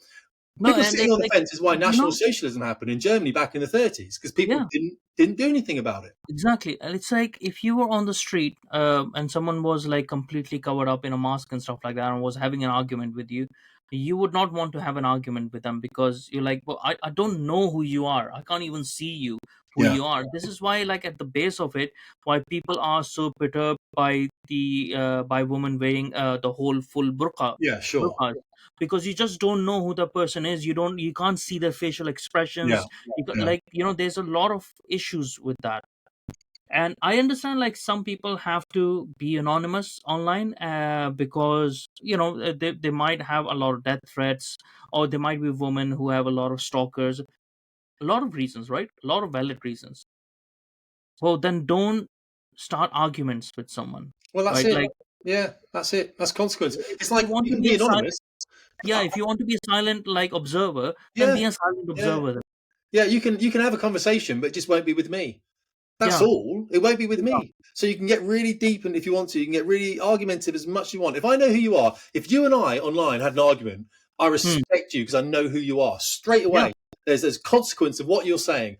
No, People and sitting it's on the like, fence is why you National know, Socialism happened in Germany back in the 30s, because people yeah, didn't do anything about it. exactly. And it's like, if you were on the street, and someone was like completely covered up in a mask and stuff like that, and was having an argument with you, you would not want to have an argument with them, because you're like, well, I don't know who you are. I can't even see you, who Yeah, you are. This is why, like, at the base of it, why people are so perturbed by by women wearing the whole full yeah, sure. burqa, because you just don't know who the person is. You can't see their facial Yeah, expressions. yeah. There's a lot of issues with that. And I understand, like, some people have to be anonymous online, because they might have a lot of death threats, or they might be women who have a lot of stalkers. A lot of reasons, right? A lot of valid reasons. Well, then don't start arguments with someone, Well, that's right? it. Like, Yeah, that's it. That's consequence. It's if you like want you to can be be a silent, anonymous. yeah, Uh, if you want to be a silent, like, observer, then yeah, be a silent yeah, observer then. yeah. You can have a conversation, but it just won't be with me. That's Yeah. all. It won't be with Yeah. me. So you can get really deep, and if you want to, you can get really argumentative as much as you want. If I know who you are, if you and I online had an argument, I Hmm. respect you because I know who you are straight Yeah. away. There's consequence of what you're saying.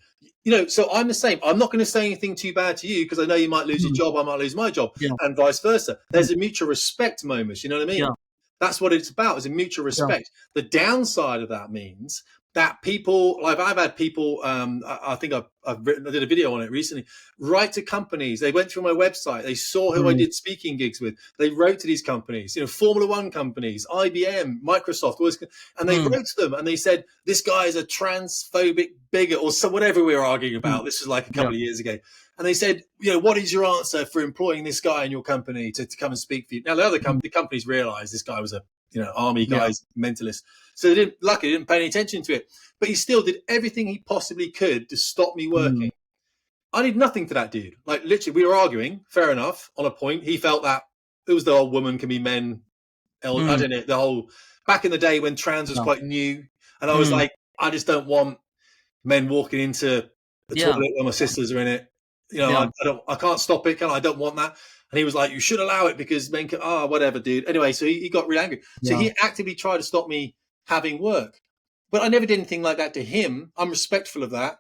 So I'm the same. I'm not going to say anything too bad to you because I know you might lose your Hmm. job, I might lose my job, Yeah. and vice versa. Hmm. There's a mutual respect moment. You know what I Yeah. mean? That's what it's about, is a mutual Yeah. respect. The downside of that means that people, like I've had people, I think I did a video on it recently, write to companies. They went through my website. They saw who I Hmm. did speaking gigs with. They wrote to these companies, Formula One companies, IBM, Microsoft, and they Hmm. wrote to them and they said, this guy is a transphobic bigot, or so whatever we were arguing Hmm. about. This was like a Yeah. couple of years ago. And they said, what is your answer for employing this guy in your company to come and speak for you? Now, the Hmm. companies realized this guy was army Yeah. guys, mentalists. So they didn't pay any attention to it. But he still did everything he possibly could to stop me Mm. working. I did nothing to that dude. Like literally, we were arguing. Fair enough on a point. He felt that it was the whole woman can be men. I Mm. don't know, the whole back in the day when trans was Yeah. quite new, and I was Mm. like, I just don't want men walking into the Yeah. toilet where my sisters are in it. Yeah. I can't stop it. I don't want that. And he was like, you should allow it because men can. Oh, whatever, dude. Anyway, so he got really angry. So Yeah. he actively tried to stop me having work, but I never did anything like that to him. I'm respectful of that.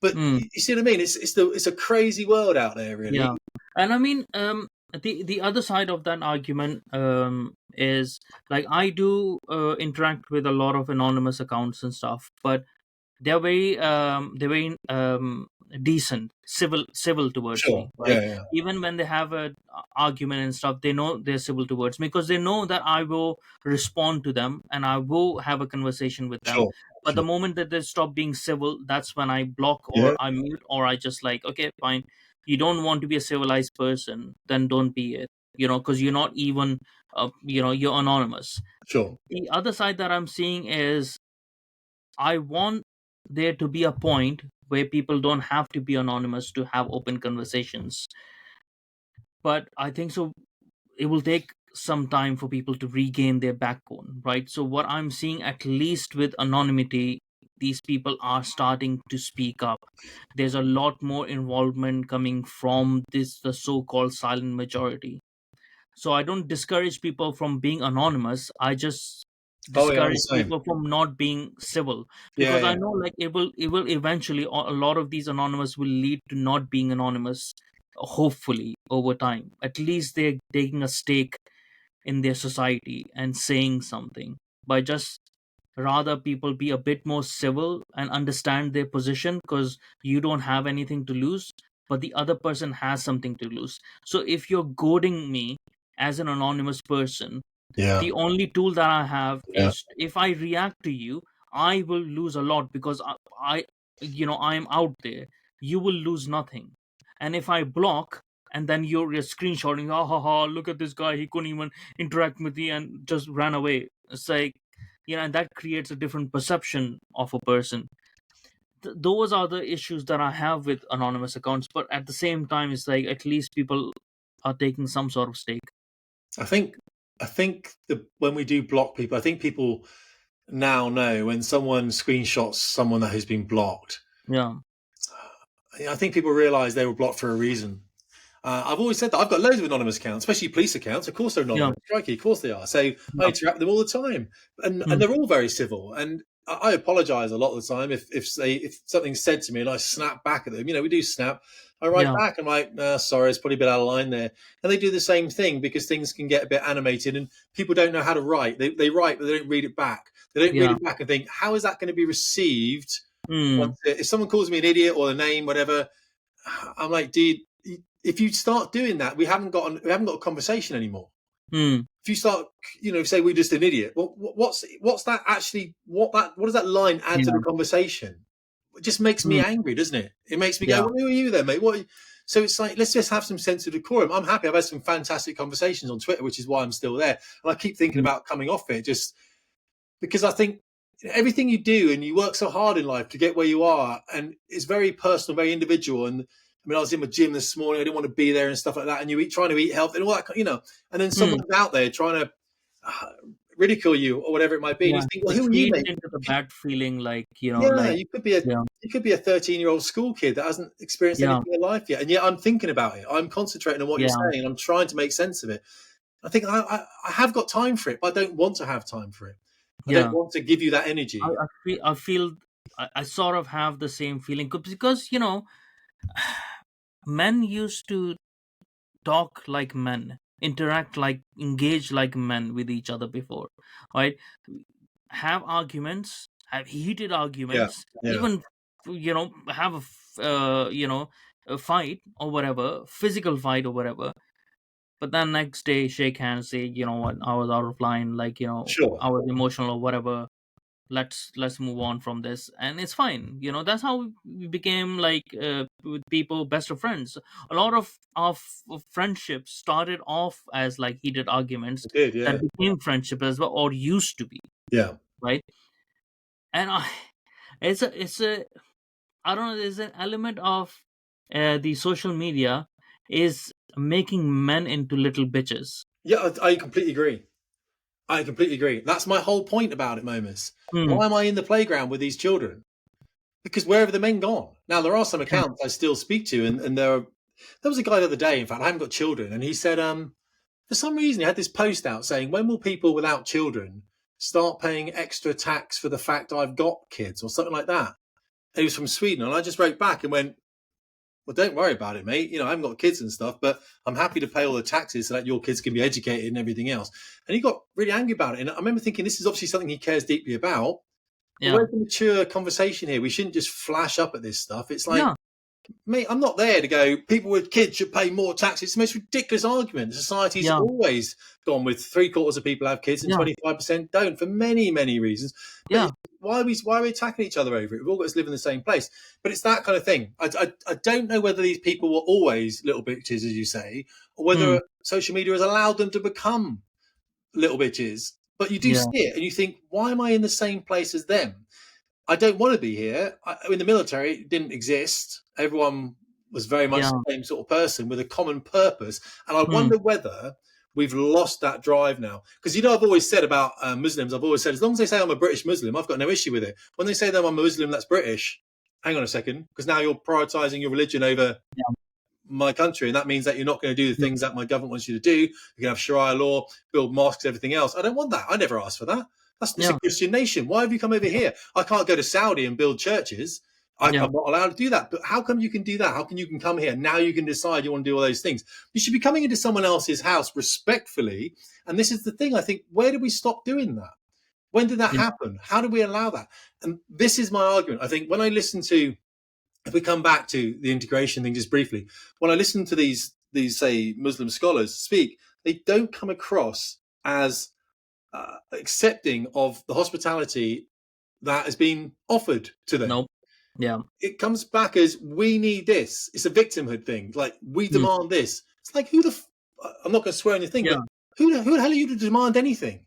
But Mm. you see what I mean? It's a crazy world out there, really. Yeah. And I mean, the other side of that argument is like I do interact with a lot of anonymous accounts and stuff, but they're very decent, civil towards Sure. me, right? Yeah. Yeah. Even when they have a argument and stuff, they know they're civil towards me because they know that I will respond to them and I will have a conversation with them. Sure. But the Sure. moment that they stop being civil, that's when I block Yeah. or I mute or I just like, okay, fine. You don't want to be a civilized person, then don't be it. Because you're not even, you're anonymous. Sure. The other side that I'm seeing is I want there to be a point where people don't have to be anonymous to have open conversations. But I think so it will take some time for people to regain their backbone, right? So what I'm seeing, at least with anonymity, these people are starting to speak up. There's a lot more involvement coming from the so-called silent majority. So I don't discourage people from being anonymous. I just Oh yeah, I'm the discourage same. people from not being civil, Yeah. because I Yeah. know like it will eventually, a lot of these anonymous will lead to not being anonymous, hopefully over time. At least they're taking a stake in their society and saying something. By just rather people be a bit more civil and understand their position, because you don't have anything to lose, but the other person has something to lose. So if you're goading me as an anonymous person, Yeah. the only tool that I have Yeah. is, if I react to you, I will lose a lot because I am out there. You will lose nothing. And if I block, and then you're screenshotting, ha ha ha, look at this guy, he couldn't even interact with me and just ran away. It's like, and that creates a different perception of a person. Those are the issues that I have with anonymous accounts. But at the same time, it's like at least people are taking some sort of stake. I think when we do block people, I think people now know when someone screenshots someone that has been blocked. Yeah. I think people realise they were blocked for a reason. I've always said that I've got loads of anonymous accounts, especially police accounts. Of course, they're Yeah. anonymous. Crikey, of course they are. So I Yeah. interact with them all the time, and Mm. they're all very civil. And I apologise a lot of the time if something's said to me and I snap back at them. We do snap. I write Yeah. back. I'm like, sorry, it's probably a bit out of line there. And they do the same thing because things can get a bit animated and people don't know how to write. They write, but they don't read it back. They don't read Yeah. it back and think, how is that going to be received? Mm. If someone calls me an idiot or a name, whatever, I'm like, dude, if you start doing that, we haven't got a conversation anymore. Mm. If you start, say we're just an idiot, what's that actually? What does that line add to Yeah. the conversation? It just makes me Mm. angry, doesn't it? It makes me go, Yeah. well, who are you then, mate? What? So it's like, let's just have some sense of decorum. I'm happy. I've had some fantastic conversations on Twitter, which is why I'm still there. And I keep thinking Mm. about coming off it, just because I think everything you do and you work so hard in life to get where you are, and it's very personal, very individual. And I mean, I was in my gym this morning. I didn't want to be there and stuff like that. And trying to eat health and all that, and then Mm. someone's out there trying to ridicule you or whatever it might be. And Yeah. you think, well, It who are you, feeds mate? into the bad feeling, like, Yeah, like, yeah. you could be a 13-year-old school kid that hasn't experienced Yeah. anything in life yet, and yet I'm thinking about it. I'm concentrating on what you're Yeah. saying. I'm trying to make sense of it. I think I have got time for it, but I don't want to have time for it. I don't Yeah. want to give you that I, energy. I feel, I feel, I sort of have the same feeling because, men used to talk like men, interact like, engage like men with each other before, right? Have arguments, have heated Yeah, arguments, yeah, even have a fight or whatever, physical fight or whatever. But then next day, shake hands, say, you know what, I was out of line, like, sure. I was emotional or whatever. let's move on from this, and it's fine. That's how we became, like, with people, best of friends. A lot of friendships started off as like heated arguments It did, that yeah. became friendship as well, or used to be, Yeah. right? And it's a I don't know, there's an element of the social media is making men into little bitches. Yeah, I completely agree. I completely agree. That's my whole point about it, Momus. Hmm. Why am I in the playground with these children? Because where have the men gone? Now, there are some Yeah. accounts I still speak to, and there was a guy the other day, in fact, I haven't got children, and he said, for some reason, he had this post out saying, when will people without children start paying extra tax for the fact I've got kids, or something like that? And he was from Sweden, and I just wrote back and went, well, don't worry about it, mate. I haven't got kids and stuff, but I'm happy to pay all the taxes so that your kids can be educated and everything else. And he got really angry about it. And I remember thinking, this is obviously something he cares deeply about. But Yeah. where's the mature conversation here? We shouldn't just flash up at this stuff. It's like, Yeah. mate, I'm not there to go, people with kids should pay more tax. It's the most ridiculous argument. Society's Yeah. always gone with 3/4 of people have kids and Yeah. 25% don't, for many, many reasons. But Yeah. why are we attacking each other over it? We've all got to live in the same place. But it's that kind of thing. I don't know whether these people were always little bitches, as you say, or Hmm. whether social media has allowed them to become little bitches. But you do Yeah. see it and you think, why am I in the same place as them? I don't want to be here. In the military, it didn't exist. Everyone was very much Yeah. the same sort of person with a common purpose. And I Hmm. wonder whether we've lost that drive now. Because, I've always said about Muslims, I've always said, as long as they say I'm a British Muslim, I've got no issue with it. When they say that I'm a Muslim that's British, hang on a second, because now you're prioritizing your religion over Yeah. my country. And that means that you're not going to do the Yeah. things that my government wants you to do. You're going to have Sharia law, build mosques, everything else. I don't want that. I never asked for that. It's a Yeah. Christian nation. Why have you come over here? I can't go to Saudi and build churches. I'm Yeah. not allowed to do that. But how come you can do that? How come you can come here? Now you can decide you want to do all those things. You should be coming into someone else's house respectfully. And this is the thing. I think, where did we stop doing that? When did that Yeah. happen? How did we allow that? And this is my argument. I think when I listen to, if we come back to the integration thing just briefly, when I listen to these say Muslim scholars speak, they don't come across as accepting of the hospitality that has been offered to them. Nope. Yeah. It comes back as, we need this. It's a victimhood thing. Like, we Hmm. demand this. It's like, who the I'm not going to swear on your thing, Yeah. but who the hell are you to demand anything?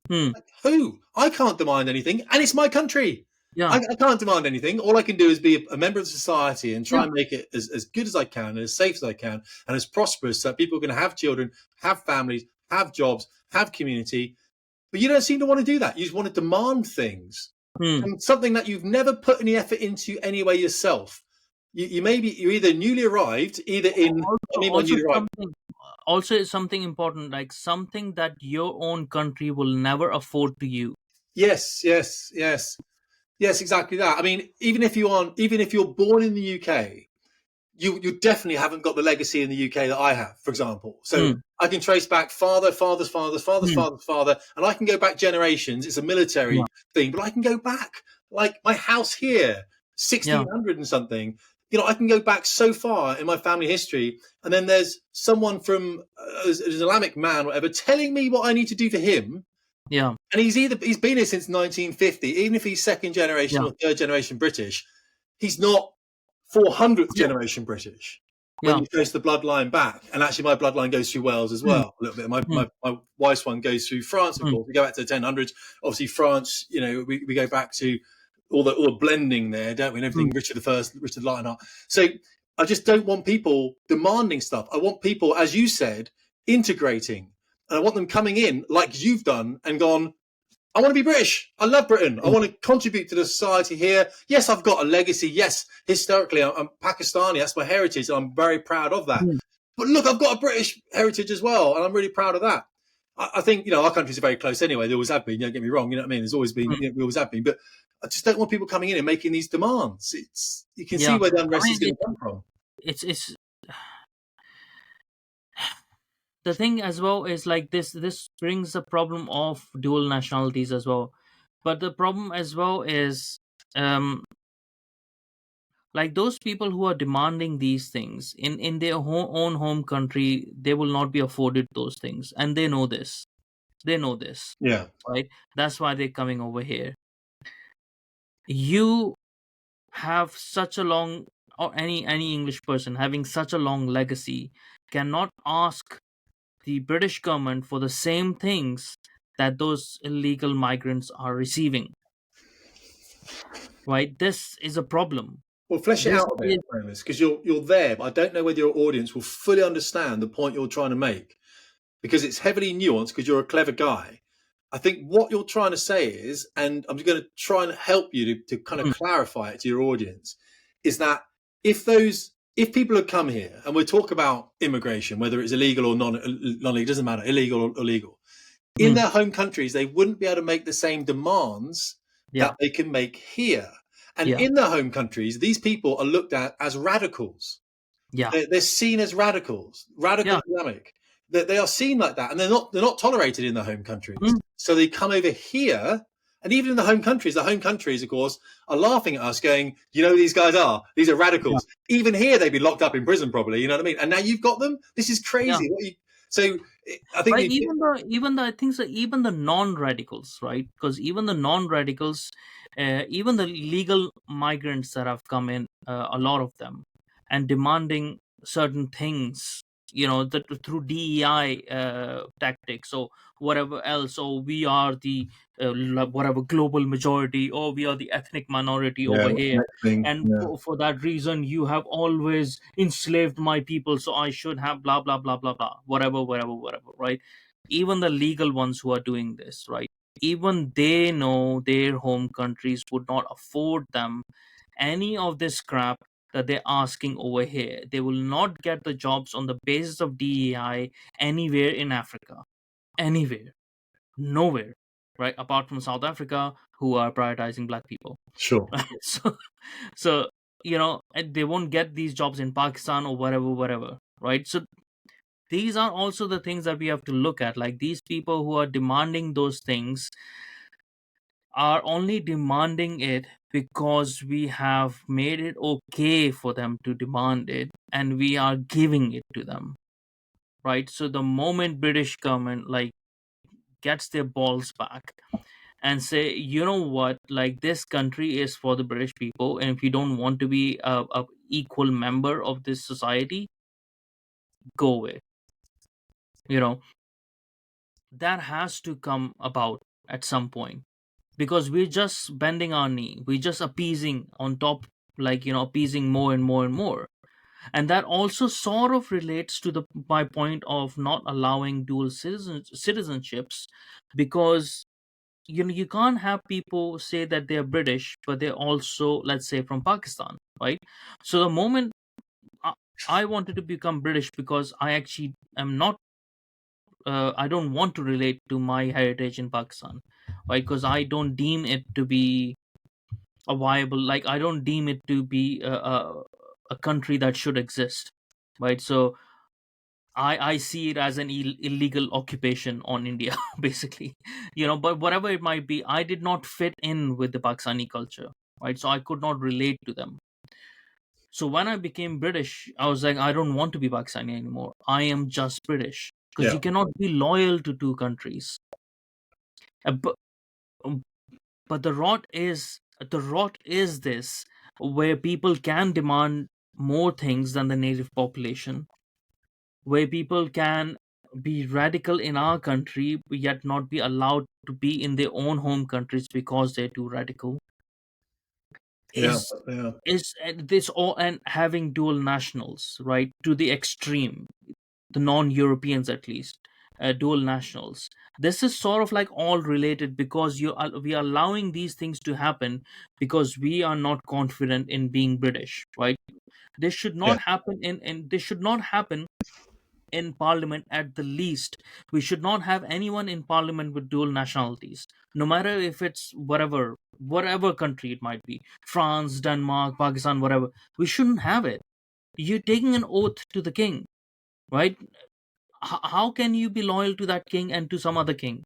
Hmm. Like, who? I can't demand anything, and it's my country. Yeah. I can't demand anything. All I can do is be a member of society and try Yeah. and make it as good as I can, and as safe as I can, and as prosperous, so that people are going to have children, have families, have jobs, have community. But you don't seem to want to do that. You just want to demand things, Hmm. and something that you've never put any effort into anyway yourself. You're either newly arrived, either in, I Also, mean, by also newly arrived. something, also is something important, like something that your own country will never afford to you. Yes, yes, yes. Yes, exactly that. I mean, even if you're born in the UK, you definitely haven't got the legacy in the UK that I have, for example. So Hmm. I can trace back father, father's father's father's Hmm. father's father, and I can go back generations. It's a Yeah. military thing, but I can go back, like my house here, Yeah. 1600 and something. I can go back so far in my family history, and then there's someone from an Islamic man, whatever, telling me what I need to do for him. Yeah. And he's been here since 1950. Even if he's second generation Yeah. or third generation British, he's not 400th Yeah. generation British. When Yeah. you trace the bloodline back, and actually my bloodline goes through Wales as Hmm. well, a little bit. My, Hmm. my, my wife's one goes through France, of Hmm. course. We go back to the 1000s. Obviously, France, we go back to all the blending there, don't we? And Hmm. everything, Richard the First, Richard Lionheart. So I just don't want people demanding stuff. I want people, as you said, integrating. And I want them coming in like you've done and gone, I want to be British. I love Britain. I Yeah. want to contribute to the society here. Yes, I've got a legacy. Yes, historically, I'm Pakistani. That's my heritage, and I'm very proud of that. Hmm. But look, I've got a British heritage as well, and I'm really proud of that. I think, our countries are very close anyway. They always have been. Don't get me wrong. You know what I mean? There's always been. Hmm. We always have been. But I just don't want people coming in and making these demands. You can see Yeah. where the I unrest mean, is going to come from. it's the thing as well is like this brings the problem of dual nationalities as well. But the problem as well is, um like, those people who are demanding these things in their own home country, they will not be afforded those things, and they know this. They know this, Yeah. right? That's why they're coming over here. You have such a long, or any English person having such a long legacy cannot ask the British government for the same things that those illegal migrants are receiving. Right? This is a problem. Well, flesh it This out a bit, is because you're there, but I don't know whether your audience will fully understand the point you're trying to make, because it's heavily nuanced. Because you're a clever guy, I think what you're trying to say is, and I'm just going to try and help you to kind of mm, clarify it to your audience, is that if people have come here, and we talk about immigration, whether it's illegal or non-illegal, it doesn't matter, illegal or illegal, in mm, their home countries, they wouldn't be able to make the same demands yeah, that they can make here. And yeah, in their home countries, these people are looked at as radicals. yeah, They're seen as radicals, radical yeah. Islamic. They are seen like that, and they're not tolerated in their home countries. Mm, So they come over here, and even in the home countries, of course, are laughing at us, going, "You know, who these are yeah, radicals." Even here, they'd be locked up in prison, probably. You know what I mean? And now you've got them. This is yeah. crazy. So I think Right, even the I think so, even the non-radicals, right? Because even the non-radicals, even the legal migrants that have come in, a lot of them, and demanding certain things, that through DEI tactics or whatever else, or we are the whatever global majority, or we are the ethnic minority yeah, over what's the here, next thing? and Yeah, for that reason you have always enslaved my people, so I should have blah blah blah blah blah, whatever, right? Even the legal ones who are doing this, right, even they know their home countries would not afford them any of this crap that they're asking over here. They will not get the jobs on the basis of DEI anywhere in Africa, anywhere, nowhere, right, apart from South Africa, who are prioritizing black people. sure. So and they won't get these jobs in Pakistan or whatever, right? So these are also the things that we have to look at. Like, these people who are demanding those things are only demanding it because we have made it okay for them to demand it, and we are giving it to them, right? So the moment British government, like, gets their balls back and say, you know what, like, this country is for the British people, and if you don't want to be a equal member of this society, go away. you know that has to come about at some point, because we're just bending our knee, we're just appeasing on top, like, appeasing more and more and more. And that also sort of relates to the my point of not allowing dual citizenships, because you can't have people say that they're British but they're also, let's say, from Pakistan, right? So the moment i, I wanted to become British because I actually am not, I don't want to relate to my heritage in Pakistan, right? Because I don't deem it to be a viable, like, I don't deem it to be a country that should exist, right? So I see it as an illegal occupation on India, basically. But whatever it might be, I did not fit in with the Pakistani culture, right? So I could not relate to them. So when I became British, I was like, I don't want to be Pakistani anymore. I am just British, because Yeah, you cannot be loyal to two countries. But but the rot is this, where people can demand more things than the native population, where people can be radical in our country yet not be allowed to be in their own home countries because they're too radical, yeah, is yeah, this all, and having dual nationals, right, to the extreme, the non-Europeans at least, dual nationals. This is sort of like all related, because we are allowing these things to happen because we are not confident in being British, right? This should yeah, not happen in this should not happen in parliament. At the least, we should not have anyone in parliament with dual nationalities, no matter if it's whatever country it might be, France, Denmark, Pakistan, whatever. We shouldn't have it. You're taking an oath to the king, right? How can you be loyal to that king and to some other king?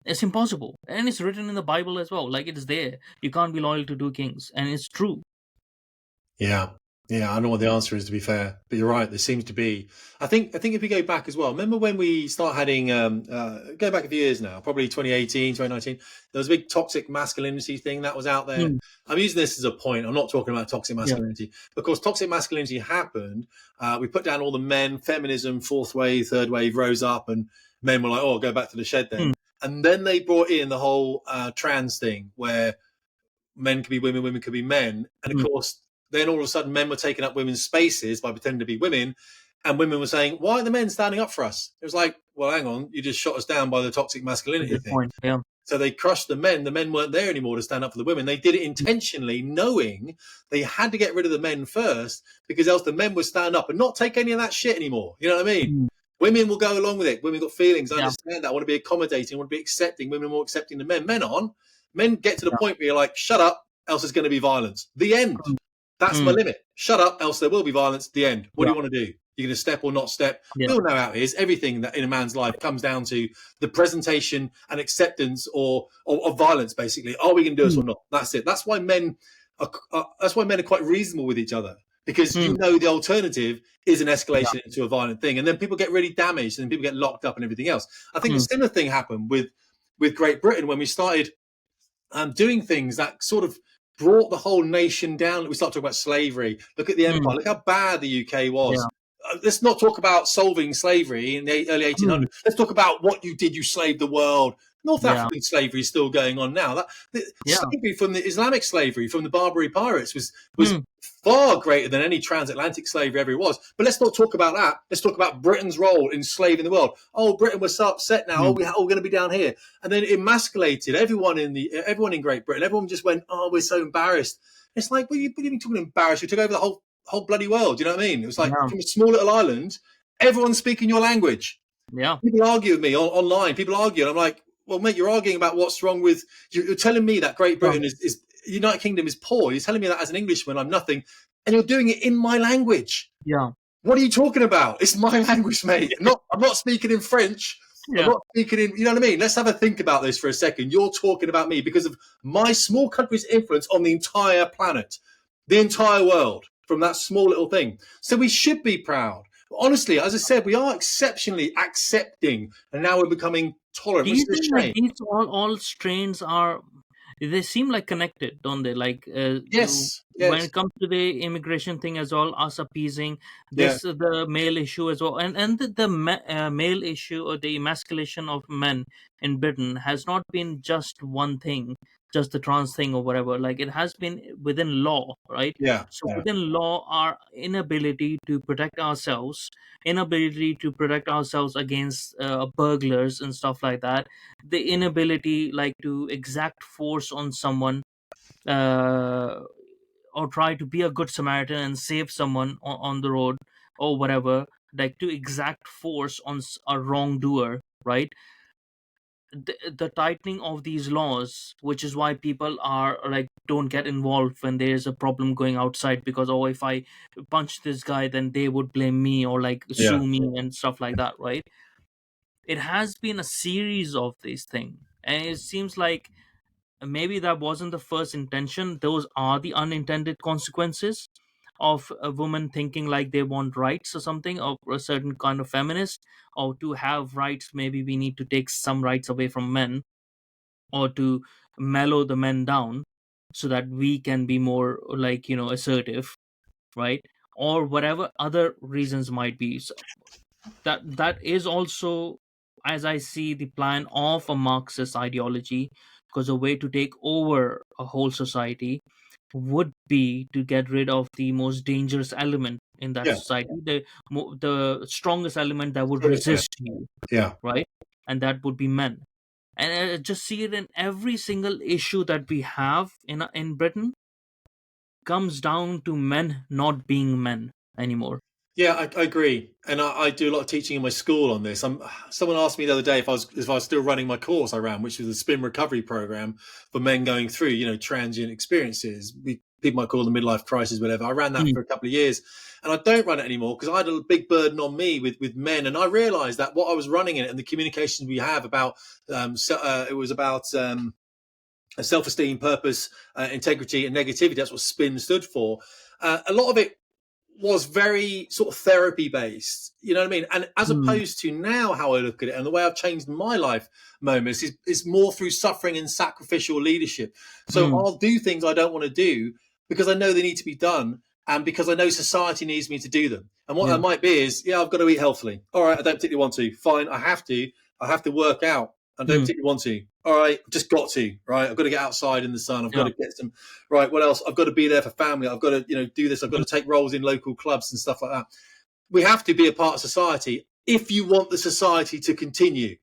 It's impossible, and it's written in the Bible as well. Like, it's there, you can't be loyal to two kings, and it's true. yeah. Yeah, I don't know what the answer is, to be fair, but you're right. There seems to be. I think if we go back as well, remember when we start heading, go back a few years now, probably 2018, 2019, there was a big toxic masculinity thing that was out there. Mm. I'm using this as a point. I'm not talking about toxic Yeah. masculinity. Because toxic masculinity happened. We put down all the men, feminism, fourth wave, third wave rose up, and men were like, oh, go back to the shed then. Mm. And then they brought in the whole trans thing where men could be women, women could be men. And of Mm. course, then all of a sudden, men were taking up women's spaces by pretending to be women. And women were saying, why are the men standing up for us? It was like, well, hang on, you just shot us down by the toxic masculinity Good thing. point. Yeah. So they crushed the men. The men weren't there anymore to stand up for the women. They did it intentionally, knowing they had to get rid of the men first, because else the men would stand up and not take any of that shit anymore. You know what I mean? Mm. Women will go along with it. Women got feelings. I Yeah. understand that. I want to be accommodating. I want to be accepting. Women are more accepting than men. Men aren't. Men get to the Yeah. point where you're like, shut up, else there's going to be violence. The end. Mm. That's my limit. Shut up, else there will be violence. The end. What Yeah. do you want to do? You're going to step or not step? Yeah. We all know how it is. Everything that in a man's life comes down to the presentation and acceptance or violence. Basically, are we going to do this or not? That's it. That's why men are quite reasonable with each other, because you Mm. know the alternative is an Yeah. escalation into a violent thing, and then people get really damaged and people get locked up and everything else. I think a Mm. similar thing happened with Great Britain when we started doing things that sort of brought the whole nation down. We start talking about slavery. Look at the Mm. empire. Look how bad the UK Yeah. was. Let's not talk about solving slavery in the early Mm. 1800s. Let's talk about what you did. You slaved the world. North Yeah. African slavery is still going on now. The Yeah. slavery from the Islamic slavery, from the Barbary pirates, was Mm. far greater than any transatlantic slavery ever was. But let's not talk about that. Let's talk about Britain's role in slaving the world. Oh, Britain was so upset now. Mm. We're going to be down here, and then it emasculated everyone in Great Britain. Everyone just went, "Oh, we're so embarrassed." It's like, what are you talking embarrassed? You took over the whole bloody world. You know what I mean? It was like, Yeah. from a small little island, everyone's speaking your language. Yeah. People argue with me online. People argue, and I'm like, well, mate, you're arguing about what's wrong with you. You're telling me that Great Britain is United Kingdom is poor. You're telling me that as an Englishman, I'm nothing, and you're doing it in my language. Yeah. What are you talking about? It's my language, mate. I'm not speaking in French. I'm Yeah. not speaking in, you know what I mean? Let's have a think about this for a second. You're talking about me because of my small country's influence on the entire planet, the entire world, from that small little thing. So we should be proud. Honestly, as I said, we are exceptionally accepting, and now we're becoming tolerant, Do which you is think a like shame. these all strains are, they seem like connected, don't they? Like Yes, when yes, it comes to the immigration thing as well, us appeasing yeah, this, the male issue as well, and male issue or the emasculation of men in Britain has not been just one thing, just the trans thing or whatever. Like it has been within law, right? yeah, So yeah, within law, our inability to protect ourselves, inability to protect ourselves against burglars and stuff like that, the inability like to exact force on someone, uh, or try to be a good Samaritan and save someone on the road or whatever, like to exact force on a wrongdoer, right? The tightening of these laws, which is why people are like don't get involved when there's a problem going outside, because oh, if I punch this guy then they would blame me or like yeah, sue me and stuff like that, right? It has been a series of these things, and it seems like maybe that wasn't the first intention. Those are the unintended consequences of a woman thinking like they want rights or something, or a certain kind of feminist, or to have rights maybe we need to take some rights away from men, or to mellow the men down so that we can be more like assertive, right? Or whatever other reasons might be. So that is also, as I see, the plan of a Marxist ideology, because a way to take over a whole society would be to get rid of the most dangerous element in that yeah. society, the strongest element that would Primitive. resist you, Yeah. right? And that would be men. And I just see it in every single issue that we have in Britain, comes down to men not being men anymore. Yeah, I agree, and I do a lot of teaching in my school on this. Someone asked me the other day if I was still running my course I ran, which was a spin recovery program for men going through transient experiences. People might call them midlife crisis, whatever. I ran that Mm. for a couple of years, and I don't run it anymore because I had a big burden on me with men, and I realised that what I was running in it and the communications we have about it was about self-esteem, purpose, integrity, and negativity. That's what spin stood for. A lot of it was very sort of therapy based, you know what I mean? And as Mm. opposed to now, how I look at it and the way I've changed my life moments is more through suffering and sacrificial leadership. So Mm. I'll do things I don't want to do because I know they need to be done and because I know society needs me to do them. And what Yeah. that might be is, yeah, I've got to eat healthily. All right, I don't particularly want to. Fine, I have to. I have to work out. I don't Mm. particularly want to. All right, I've just got to. Right, I've got to get outside in the sun. I've got Yeah. to get some. Right, what else? I've got to be there for family. I've got to, do this. I've got Mm. to take roles in local clubs and stuff like that. We have to be a part of society if you want the society to continue.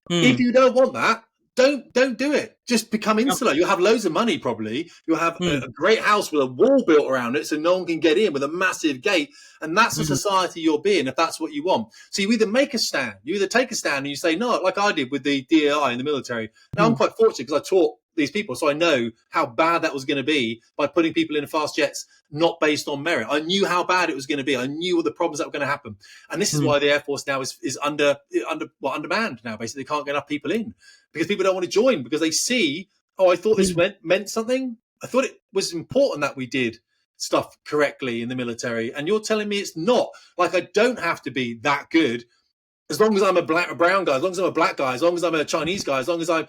If Mm. you don't want that, don't do it. Just become Yeah. insular. You'll have loads of money probably. You'll have Mm. a great house with a wall built around it so no one can get in with a massive gate. And that's the Mm. society you'll be in if that's what you want. So you either make a stand, you either take a stand and you say, no, like I did with the DEI in the military. Now I'm Mm. quite fortunate because I taught these people, so I know how bad that was going to be by putting people in fast jets not based on merit. I knew how bad it was going to be. I knew all the problems that were going to happen. And this is Mm. why the Air Force now is undermanned now. Basically, they can't get enough people in because people don't want to join because they see, oh, I thought this Mm. meant something. I thought it was important that we did stuff correctly in the military, and you're telling me it's not. Like, I don't have to be that good as long as I'm a brown guy, as long as I'm a black guy, as long as I'm a Chinese guy, as long as I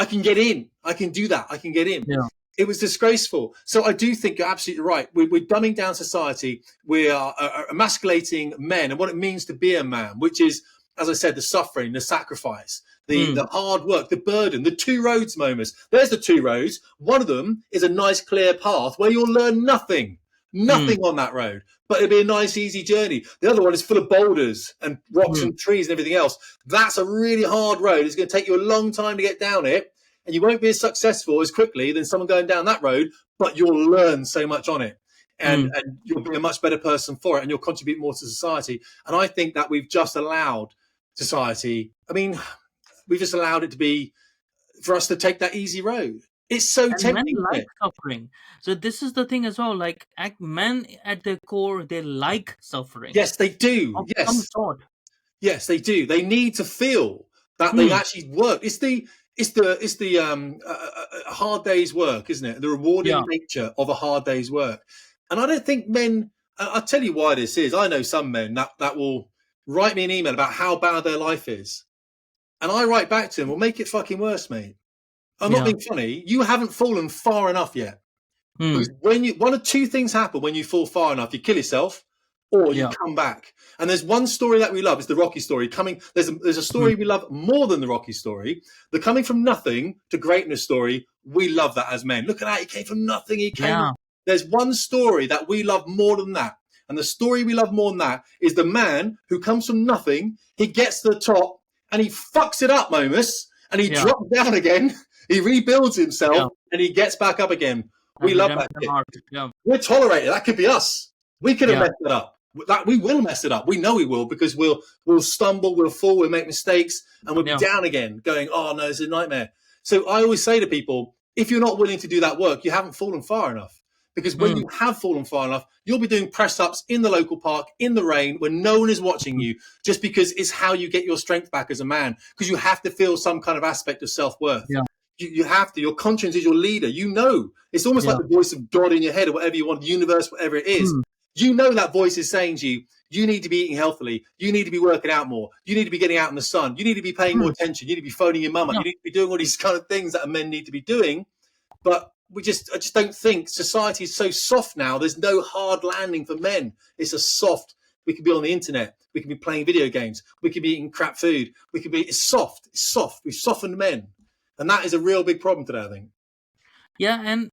can get in. I can do that. I can get in. Yeah. It was disgraceful. So I do think you're absolutely right. We're dumbing down society. We are emasculating men and what it means to be a man, which is, as I said, the suffering, the sacrifice, Mm. the hard work, the burden, the two roads moments. There's the two roads. One of them is a nice, clear path where you'll learn nothing. Mm. Nothing on that road, but it'll be a nice, easy journey. The other one is full of boulders and rocks Mm. and trees and everything else. That's a really hard road. It's going to take you a long time to get down it, and you won't be as successful as quickly than someone going down that road, but you'll learn so much on it. And, Mm. and you'll be a much better person for it, and you'll contribute more to society. And I think that we've just allowed society, we've just allowed it to be for us to take that easy road. It's so And men tempting, isn't like it? suffering. So this is the thing as well. Like men at their core, they like suffering Yes, they do. of some Yes. sort. Yes, they do. They need to feel that they Mm. actually work. It's the hard day's work, isn't it? The Yeah. rewarding nature of a hard day's work. And I don't think men. I'll tell you why this is. I know some men that will write me an email about how bad their life is, and I write back to them, "Well, make it fucking worse, mate. I'm not Yeah. being funny. You haven't fallen far enough yet." Mm. Because when one of two things happen when you fall far enough, you kill yourself or you Yeah. come back. And there's one story that we love, it's the Rocky story. There's a Mm. story we love more than the Rocky story. The coming from nothing to greatness story. We love that as men. Look at that, he came from nothing. Yeah. There's one story that we love more than that. And the story we love more than that is the man who comes from nothing, he gets to the top and he fucks it up, Momus, and he Yeah. drops down again. He rebuilds himself Yeah. and he gets back up again. That We love that redemption shit. arc. Yeah. We're tolerated. That could be us. We could have Yeah. messed it up. That we will mess it up. We know we will because we'll stumble, we'll fall, we'll make mistakes, and we'll be Yeah. down again, going, "Oh no, it's a nightmare." So I always say to people, if you're not willing to do that work, you haven't fallen far enough. Because when Mm. you have fallen far enough, you'll be doing press ups in the local park in the rain when no one is watching Mm. you, just because it's how you get your strength back as a man. Because you have to feel some kind of aspect of self worth. Yeah. You have to. Your conscience is your leader. You know, it's almost like Yeah. the voice of God in your head or whatever you want, the universe, whatever it is. Mm. You know that voice is saying to you, you need to be eating healthily. You need to be working out more. You need to be getting out in the sun. You need to be paying more Mm. attention. You need to be phoning your mum up. Yeah. You need to be doing all these kind of things that men need to be doing. But I just don't think society is so soft now. There's no hard landing for men. It's a soft. We could be on the internet. We could be playing video games. We could be eating crap food. It's soft. It's soft. We've softened men. And that is a real big problem today, I think. Yeah. And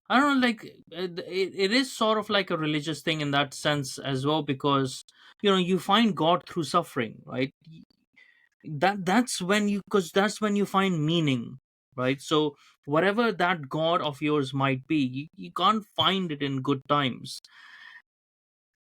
I don't know, like it is sort of like a religious thing in that sense as well, because you find God through suffering, right? That's when you find meaning, right? So whatever that God of yours might be, you can't find it in good times.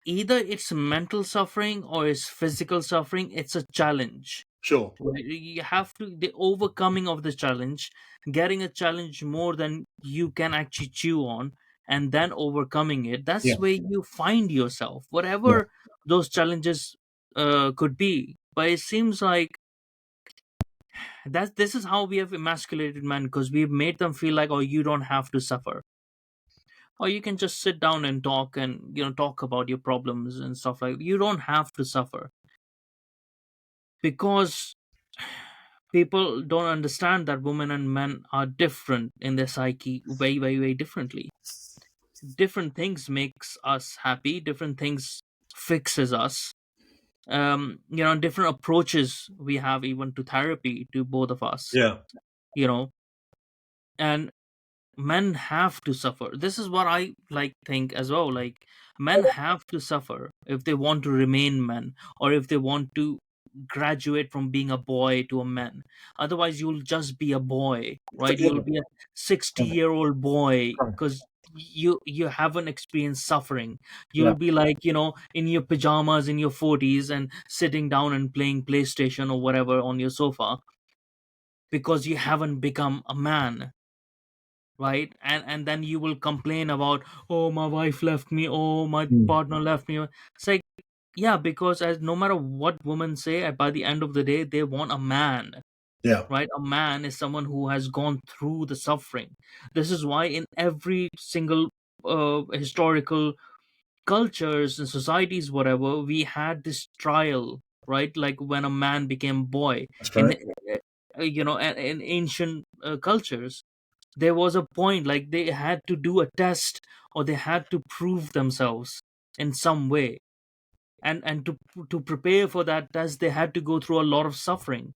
Either it's mental suffering or it's physical suffering. It's a challenge. Sure. Right? You have to the overcoming of the challenge, getting a challenge more than you can actually chew on, and then overcoming it. Yeah. That's where you find yourself, Yeah. whatever those challenges could be. But it seems like this is how we have emasculated men, because we've made them feel like, oh, you don't have to suffer. or you can just sit down and talk, and talk about your problems and stuff. Like, you don't have to suffer, because people don't understand that women and men are different in their psyche, way, way, way differently. Different things makes us happy, different things fixes us. Different approaches we have, even to therapy, to both of us. Yeah. you know and men have to suffer. This is what I like think as well. Like, men have to suffer if they want to remain men, or if they want to graduate from being a boy to a man. Otherwise, you'll just be a boy, right? You'll be a 60-year-old boy, because you haven't experienced suffering. Yeah. You'll be like, in your pajamas in your 40s, and sitting down and playing PlayStation or whatever on your sofa, because you haven't become a man, right? And then you will complain about, oh, my wife left me, oh, my Mm. partner left me. It's like, yeah, because as no matter what women say, by the end of the day, they want a man, Yeah. right? A man is someone who has gone through the suffering. This is why in every single historical cultures and societies, whatever, we had this trial, right? Like when a man became boy That's in correct. in ancient cultures, there was a point, like they had to do a test, or they had to prove themselves in some way. And to prepare for that test, they had to go through a lot of suffering.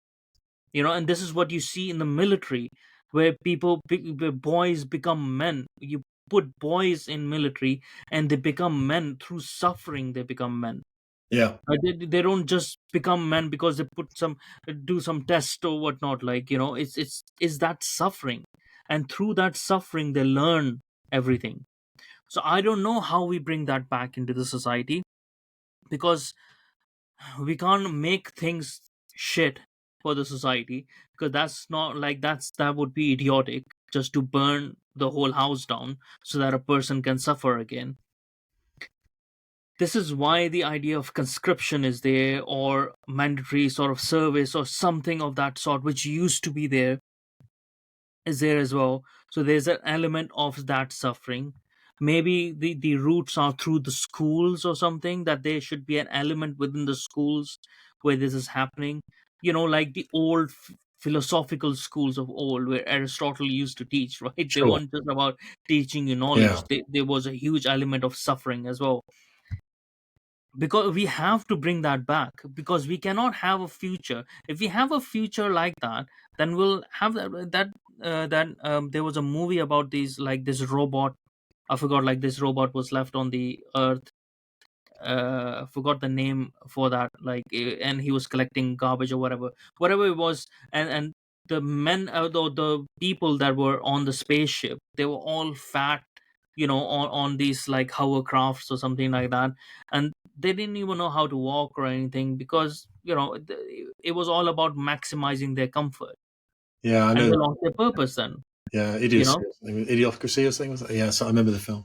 And this is what you see in the military, where where boys become men. You put boys in military, and they become men through suffering. They become men. Yeah. They don't just become men because they put some do some test or whatnot. Like, it's that suffering, and through that suffering they learn everything. So I don't know how we bring that back into the society, because we can't make things shit for the society, because that's not like that would be idiotic, just to burn the whole house down so that a person can suffer again. This is why the idea of conscription is there, or mandatory sort of service, or something of that sort, which used to be there, is there as well. So there's an element of that suffering. Maybe the roots are through the schools or something, that there should be an element within the schools where this is happening. Like the old philosophical schools of old, where Aristotle used to teach, right? They Sure. weren't just about teaching you Yeah. knowledge. There was a huge element of suffering as well, because we have to bring that back, because we cannot have a future. If we have a future like that, then we'll have there was a movie about these, like this robot. I forgot, like this robot was left on the earth. Forgot the name for that, like, and he was collecting garbage or whatever it was. And the men, the people that were on the spaceship, they were all fat, on these like hovercrafts or something like that. And they didn't even know how to walk or anything, because it was all about maximizing their comfort, Yeah. I and know. they lost their purpose then. Yeah. you Idiocracy. know Idiocracy or something. Was that? Yeah. So I remember the film.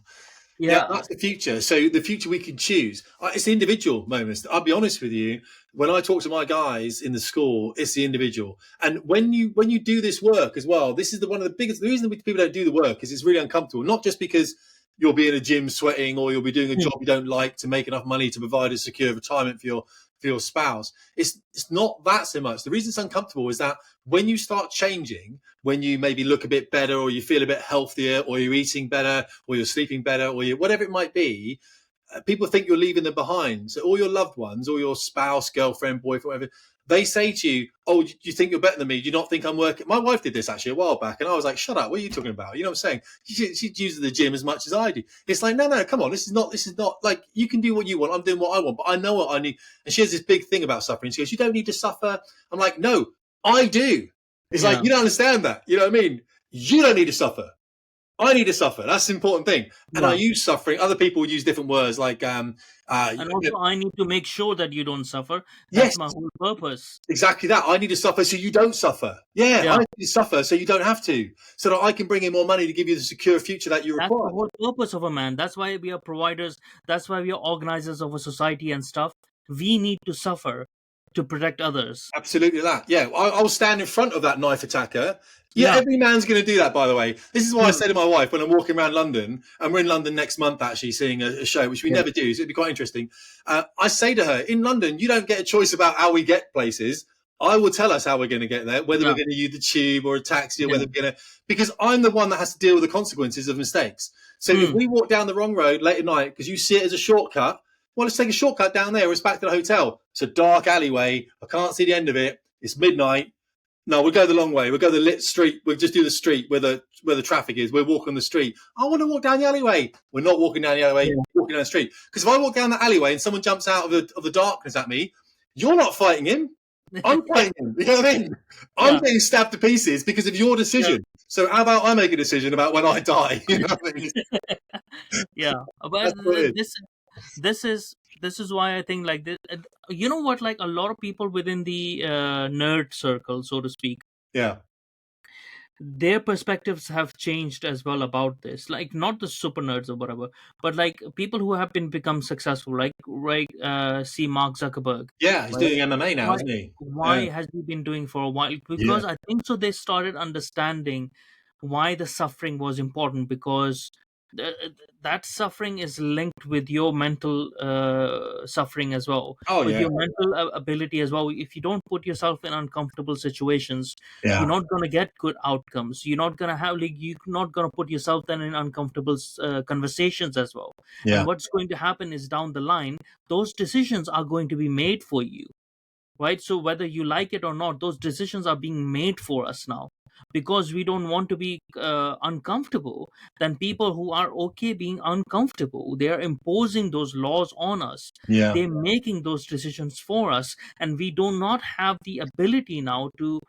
Yeah, yeah. that's the future. So the future we can choose. It's the individual moments. I'll be honest with you. When I talk to my guys in the school, it's the individual. And when you do this work as well, this is one of the biggest. The reason people don't do the work is it's really uncomfortable. Not just because you'll be in a gym sweating, or you'll be doing a Hmm. job you don't like to make enough money to provide a secure retirement for your spouse. It's not that so much. The reason it's uncomfortable is that when you start changing, when you maybe look a bit better, or you feel a bit healthier, or you're eating better, or you're sleeping better, or whatever it might be, people think you're leaving them behind. So all your loved ones, or your spouse, girlfriend, boyfriend, whatever, they say to you, "Oh, you think you're better than me? Do you not think I'm working?" My wife did this actually a while back, and I was like, "Shut up! What are you talking about?" You know what I'm saying? She uses the gym as much as I do. It's like, no, come on, this is not like you can do what you want. I'm doing what I want, but I know what I need. And she has this big thing about suffering. She goes, "You don't need to suffer." I'm like, "No, I do." It's like Yeah. you don't understand that. You know what I mean? You don't need to suffer. I need to suffer. That's the important thing. And I Yeah. use suffering. Other people would use different words like, And also, I need to make sure that you don't suffer. That's yes, my whole purpose. exactly that. I need to suffer so you don't suffer. Yeah, I Yeah. need to suffer so you don't have to, so that I can bring in more money to give you the secure future that you That's the require. whole purpose of a man. That's why we are providers. That's why we are organizers of a society and stuff. We need to suffer to protect others. Absolutely that. Yeah, I'll stand in front of that knife attacker. Yeah, Yeah, every man's going to do that, by the way. This is why I mm, say to my wife when I'm walking around London, and we're in London next month actually seeing a show, which we yeah, never do, so it'd be quite interesting. I say to her, in London, you don't get a choice about how we get places. I will tell us how we're going to get there, whether we're yeah, going to use the tube or a taxi or yeah, whether we're going to, because I'm the one that has to deal with the consequences of mistakes. So if mm, we walk down the wrong road late at night because you see it as a shortcut, well, let's take a shortcut down there. It's back to the hotel. It's a dark alleyway. I can't see the end of it. It's midnight. No, we'll go the long way. We'll go the lit street. We'll just do the street where the traffic is. We're walking the street. I want to walk down the alleyway. We're not walking down the alleyway. yeah, We're walking down the street. Because if I walk down the alleyway and someone jumps out of the darkness at me, you're not fighting him. I'm fighting him. You know what I mean? I'm yeah, getting stabbed to pieces because of your yeah, decision. So how about I make a decision about when I die? You know what I mean? yeah. But That's what it is. this is this is why I think like this. You know what? Like a lot of people within the nerd circle, so to speak, Yeah. their perspectives have changed as well about this. Like not the super nerds or whatever, but like people who have become successful, like see Mark Zuckerberg, Yeah. He's right? doing MMA now, Why isn't he? Yeah. why has he been doing for a while? Yeah. Because I think so they started understanding why the suffering was important, because that suffering is linked with your mental suffering as well, Oh, with yeah. your mental ability as well. If you don't put yourself in uncomfortable situations, you're Yeah. not going to get good outcomes. You're not going to have, like, you're not going to put yourself then in uncomfortable conversations as well. And Yeah. what's going to happen is down the line, those decisions are going to be made for you, right? So whether you like it or not, those decisions are being made for us now, because we don't want to be uncomfortable. Then people who are okay being uncomfortable, they are imposing those laws on us. Yeah. They're making those decisions for us, and we do not have the ability now to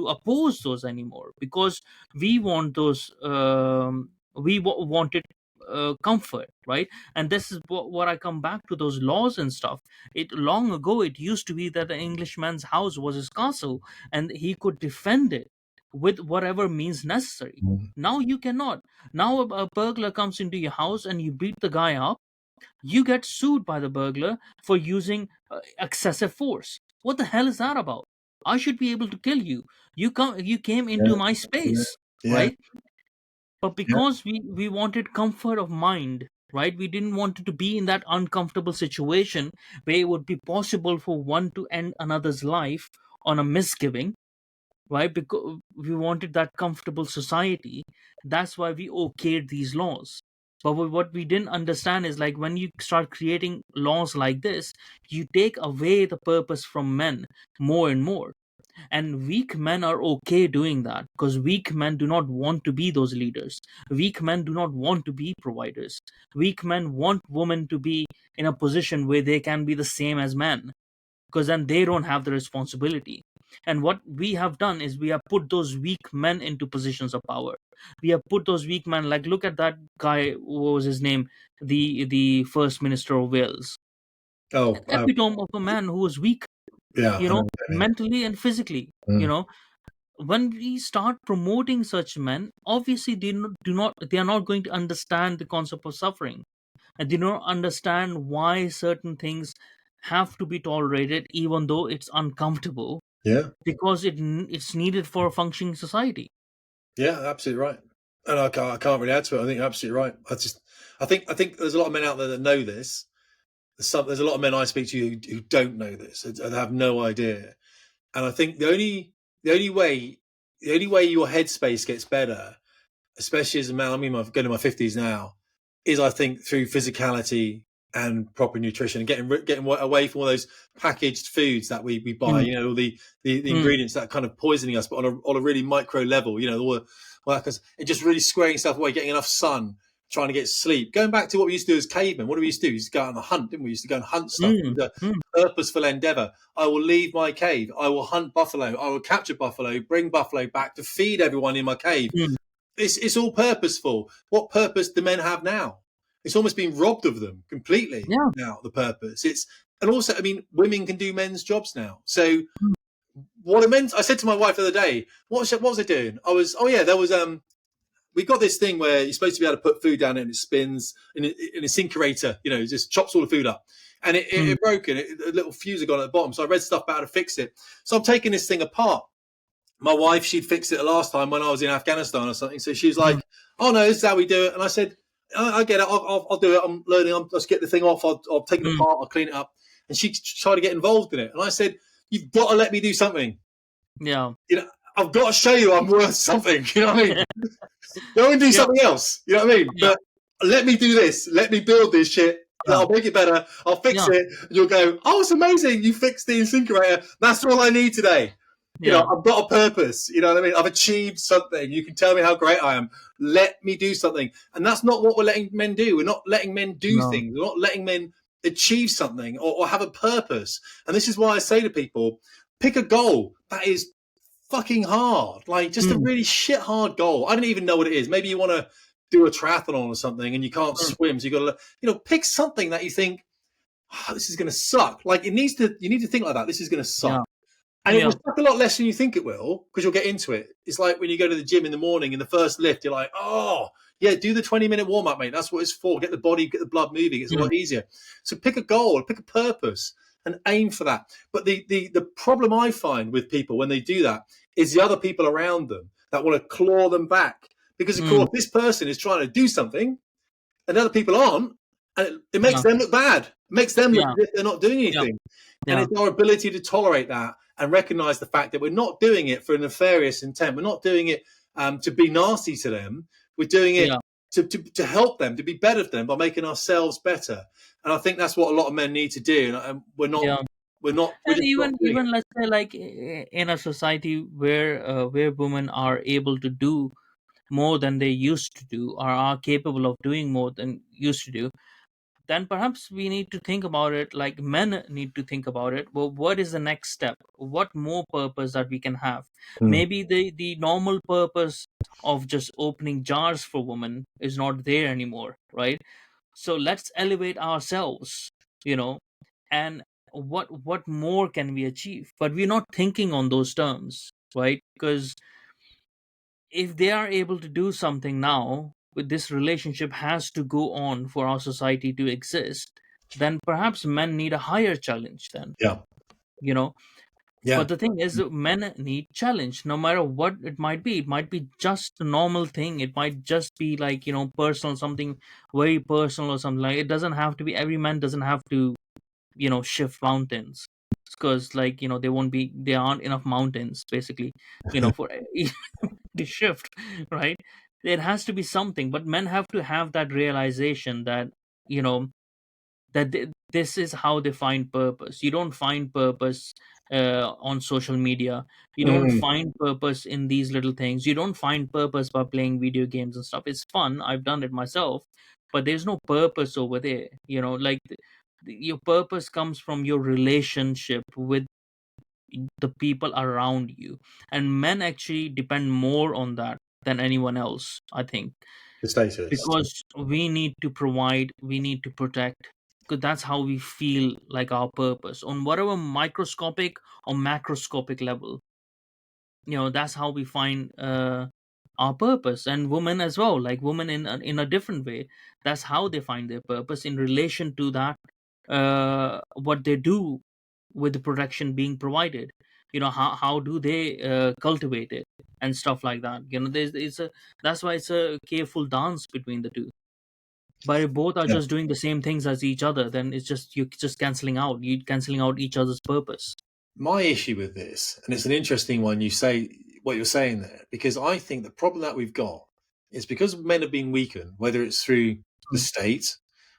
oppose those anymore, because we want those wanted comfort, right? And this is what I come back to, those laws and stuff. It long ago, it used to be that the Englishman's house was his castle, and he could defend it with whatever means necessary. Mm. Now you cannot. Now a burglar comes into your house and you beat the guy up, you get sued by the burglar for using excessive force. What the hell is that about? I should be able to kill you. You came into Yeah. my Yeah. space, Yeah. right? But Yeah. because we wanted comfort of mind, right, we didn't want to be in that uncomfortable situation where it would be possible for one to end another's life on a misgiving, right? Because we wanted that comfortable society. That's why we okayed these laws. But what we didn't understand is, like, when you start creating laws like this, you take away the purpose from men more and more. And weak men are okay doing that, because weak men do not want to be those leaders. Weak men do not want to be providers. Weak men want women to be in a position where they can be the same as men, because then they don't have the responsibility. And what we have done is we have put those weak men into positions of power. We have put those weak men, like, look at that guy, what was his name, the first minister of Wales, Oh, an epitome of a man who was weak, yeah. I know what you mean. mentally and physically. Mm. When we start promoting such men, obviously they are not going to understand the concept of suffering, and they don't understand why certain things have to be tolerated even though it's uncomfortable, Yeah. because it's needed for a functioning society. Yeah. Absolutely right. And I can't really add to it. I think you're absolutely right. I think there's a lot of men out there that know this. There's a lot of men I speak to who don't know this and have no idea. And I think the only way the only way your headspace gets better, especially as a man, I mean, I'm going to my 50s now, is I think through physicality and proper nutrition and getting away from all those packaged foods that we buy, Mm, you know, all the mm, ingredients that are kind of poisoning us, but on a really micro level, you know, and just really squaring yourself away, getting enough sun, trying to get sleep. Going back to what we used to do as cavemen, what do we used to do? We used to go out on the hunt, didn't we? We used to go and hunt stuff. It mm, was a mm, purposeful endeavor. I will leave my cave. I will hunt buffalo. I will capture buffalo, bring buffalo back to feed everyone in my cave. mm. It's all purposeful. What purpose do men have now? It's almost been robbed of them completely Yeah. now, the purpose. And also, I mean, women can do men's jobs now. So Mm, I said to my wife the other day, what was I doing? There was we got this thing where you're supposed to be able to put food down and it spins in an incinerator, you know, it just chops all the food up. And mm, it broke and a little fuse had gone at the bottom. So I read stuff about how to fix it. So I'm taking this thing apart my wife, she'd fixed it the last time when I was in Afghanistan or something. So she's Mm. like, "Oh no, this is how we do it." And I said, "I get it. I'll do it. I'm learning. I'll just get the thing off. I'll take it Mm. apart. I'll clean it up." And she tried to get involved in it. And I said, "You've got to let me do something. Yeah. You know, I've got to show you I'm worth something." You know what I mean? Go and do Yeah. something else. You know what I mean? Yeah. But let me do this. Let me build this shit. Yeah. I'll make it better. I'll fix Yeah. it. And you'll go, "Oh, it's amazing. You fixed the incinerator. That's all I need today." You know, Yeah. I've got a purpose. You know what I mean? I've achieved something. You can tell me how great I am. Let me do something. And that's not what we're letting men do. We're not letting men do No. things. We're not letting men achieve something or have a purpose. And this is why I say to people, pick a goal that is fucking hard. Like just a Mm. really shit hard goal. I don't even know what it is. Maybe you want to do a triathlon or something and you can't Mm. swim. So you got to, pick something that you think, this is going to suck. Like you need to think like that. This is going to suck. Yeah. And it will Yeah. suck a lot less than you think it will because you'll get into it. It's like when you go to the gym in the morning in the first lift, you're like, oh, yeah, do the 20-minute warm up, mate. That's what it's for. Get the body, get the blood moving. It's a Mm. lot easier. So pick a goal, pick a purpose and aim for that. But the problem I find with people when they do that is the other people around them that want to claw them back. Because, of Mm. course, this person is trying to do something and other people aren't. And it makes Yeah. them look bad. It makes them look Yeah. as if they're not doing Yeah. anything. And Yeah. it's our ability to tolerate that and recognize the fact that we're not doing it for a nefarious intent. We're not doing it to be nasty to them. We're doing it Yeah. to help them, to be better for them by making ourselves better. And I think that's what a lot of men need to do. And we're Yeah. And just not doing it. even let's say like in a society where women are able to do more than they used to do, or are capable of doing more than used to do, then perhaps we need to think about it like men need to think about it. Well, what is the next step? What more purpose that we can have? Mm. Maybe the normal purpose of just opening jars for women is not there anymore, right? So let's elevate ourselves, you know, and what more can we achieve? But we're not thinking on those terms, right? Because if they are able to do something now, with this relationship has to go on for our society to exist, then perhaps men need a higher challenge then, Yeah. you know. Yeah. But the thing is that men need challenge no matter what it might be. It might be just a normal thing, it might just be like, personal, something very personal or something. Like, it doesn't have to be, every man doesn't have to, shift mountains, because like, there aren't enough mountains basically, for to shift, right? There has to be something, but men have to have that realization that, you know this is how they find purpose. You don't find purpose on social media. You don't Mm. find purpose in these little things. You don't find purpose by playing video games and stuff. It's fun, I've done it myself, but there's no purpose over there. Like, your purpose comes from your relationship with the people around you, and men actually depend more on that than anyone else, I think, The status. because we need to provide, we need to protect, because that's how we feel like our purpose on whatever microscopic or macroscopic level. That's how we find our purpose. And women as well, like women in a different way, that's how they find their purpose in relation to that, what they do with the protection being provided. How do they cultivate it and stuff like that. That's why it's a careful dance between the two. But if both are Yeah. just doing the same things as each other, then it's just, you're just canceling out each other's purpose. My issue with this, and it's an interesting one, you say what you're saying there, because I think the problem that we've got is because men have been weakened, whether it's through the Mm. state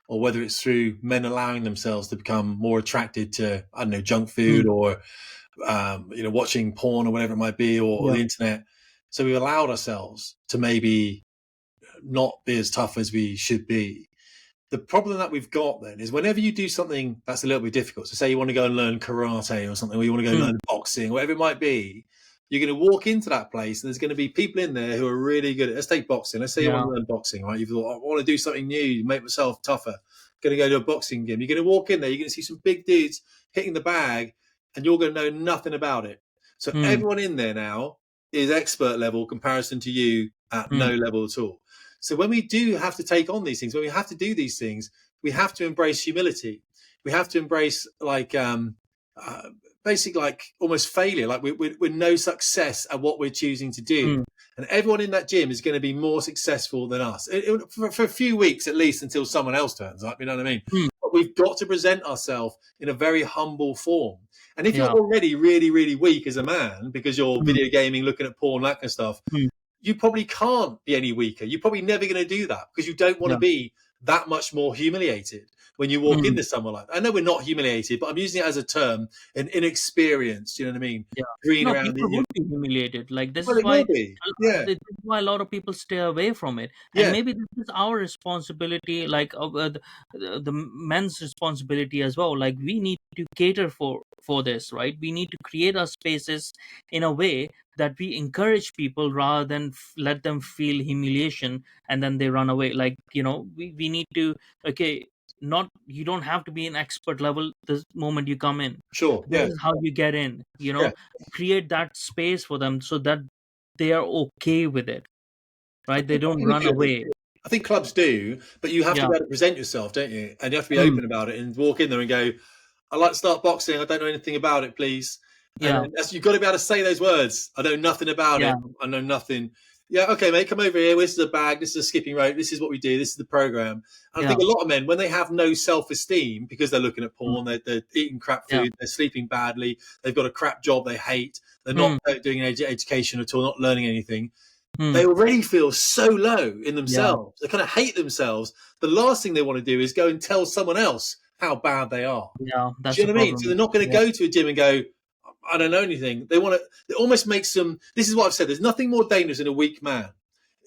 or whether it's through men allowing themselves to become more attracted to, I don't know, junk Mm. food or, watching porn or whatever it might be, or Yeah. the internet. So we've allowed ourselves to maybe not be as tough as we should be. The problem that we've got then is whenever you do something that's a little bit difficult, so say you want to go and learn karate or something, or you want to go and Mm. learn boxing, whatever it might be, you're going to walk into that place and there's going to be people in there who are really good at, let's take boxing. Let's say you want Yeah. to learn boxing, right? You've thought, I want to do something new, make myself tougher. Going to go to a boxing gym. You're going to walk in there, you're going to see some big dudes hitting the bag and you're going to know nothing about it. So Mm. everyone in there now is expert level comparison to you at Mm. no level at all. So when we do have to take on these things, when we have to do these things, we have to embrace humility. We have to embrace basically like almost failure. Like we're no success at what we're choosing to do. mm, And everyone in that gym is going to be more successful than us for a few weeks at least, until someone else turns up. You know what I mean? mm, But we've got to present ourselves in a very humble form. And if you're yeah, already really, really weak as a man because you're mm, video gaming, looking at porn, that kind of stuff, mm, you probably can't be any weaker. You're probably never going to do that because you don't want to yeah, be that much more humiliated when you walk mm, into someone like that. I know we're not humiliated, but I'm using it as a term, an inexperienced, you know what I mean? yeah. Green No, around people the, would be humiliated. Like this well, is it why will be. Yeah. a lot of people stay away from it, and Yeah. maybe this is our responsibility, like the men's responsibility as well. Like we need to cater for this, right? We need to create our spaces in a way that we encourage people rather than let them feel humiliation and then they run away. Like, we need to, okay, not, you don't have to be an expert level the moment you come in. Sure. This Yeah. is how you get in, Yeah. create that space for them so that they are okay with it, right? They I don't think we run do. away. I think clubs do, but you have to Yeah. be able to present yourself, don't you? And you have to be Mm, open about it and walk in there and go, "I'd like to start boxing. I don't know anything about it, please." And yeah. then you've got to be able to say those words. I know nothing about Yeah. it. I know nothing. Yeah, okay, mate, come over here. This is a bag. This is a skipping rope. This is what we do. This is the program. And I think Yeah. a lot of men, when they have no self-esteem because they're looking at Mm, porn, they're eating crap yeah. food, they're sleeping badly, they've got a crap job they hate, they're not Mm, doing education at all, not learning anything, mm, they already feel so low in yeah. themselves. They kind of hate themselves. The last thing they want to do is go and tell someone else how bad they are. Yeah. Do That's you a know what I mean? So problem. they're not going to Yeah. go to a gym and go, I don't know anything. They want to, it almost makes them, this is what I've said, there's nothing more dangerous than a weak man.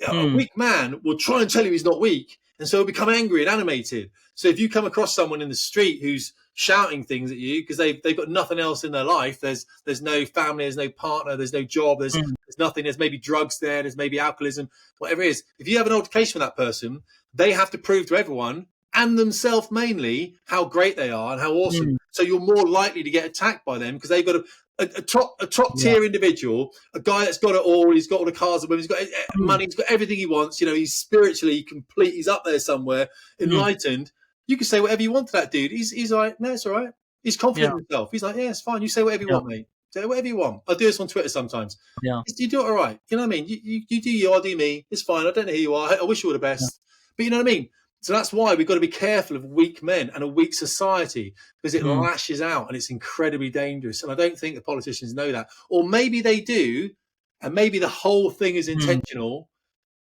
A Mm, weak man will try and tell you he's not weak, and so he'll become angry and animated. So if you come across someone in the street who's shouting things at you because they've got nothing else in their life, there's no family, there's no partner, there's no job, mm, there's nothing, there's maybe drugs there, there's maybe alcoholism, whatever it is. If you have an altercation with that person, they have to prove to everyone and themselves mainly how great they are and how awesome. mm, So you're more likely to get attacked by them because they've got a top yeah. tier individual, a guy that's got it all. He's got all the cars and women. He's got Mm, money. He's got everything he wants. He's spiritually complete. He's up there somewhere, mm, enlightened. You can say whatever you want to that dude. He's like, no, it's all right. He's yeah. confident in himself. He's like, yeah, it's fine. You say whatever you Yeah. want, mate. Say whatever you want. I do this on Twitter sometimes. Yeah. You do it all right. You know what I mean? You do you, I do me. It's fine. I don't know who you are. I wish you all the Yeah. best. But you know what I mean? So that's why we've got to be careful of weak men and a weak society because it Mm, lashes out and it's incredibly dangerous. And I don't think the politicians know that. Or maybe they do, and maybe the whole thing is mm. intentional.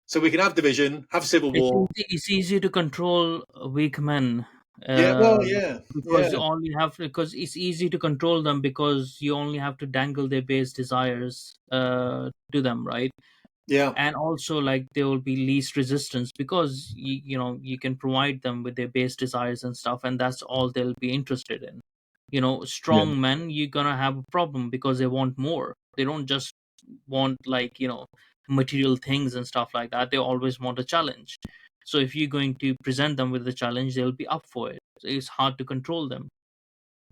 So we can have division, have civil war. It's easy to control weak men, Yeah, well, uh, yeah, because yeah, because it's easy to control them because you only have to dangle their base desires to them, right? yeah, And also, like, there will be least resistance because you can provide them with their base desires and stuff, and that's all they'll be interested in. yeah, Strong men, you're gonna have a problem because they want more. They don't just want, like, material things and stuff like that. They always want a challenge. So if you're going to present them with a challenge, they'll be up for it. So it's hard to control them,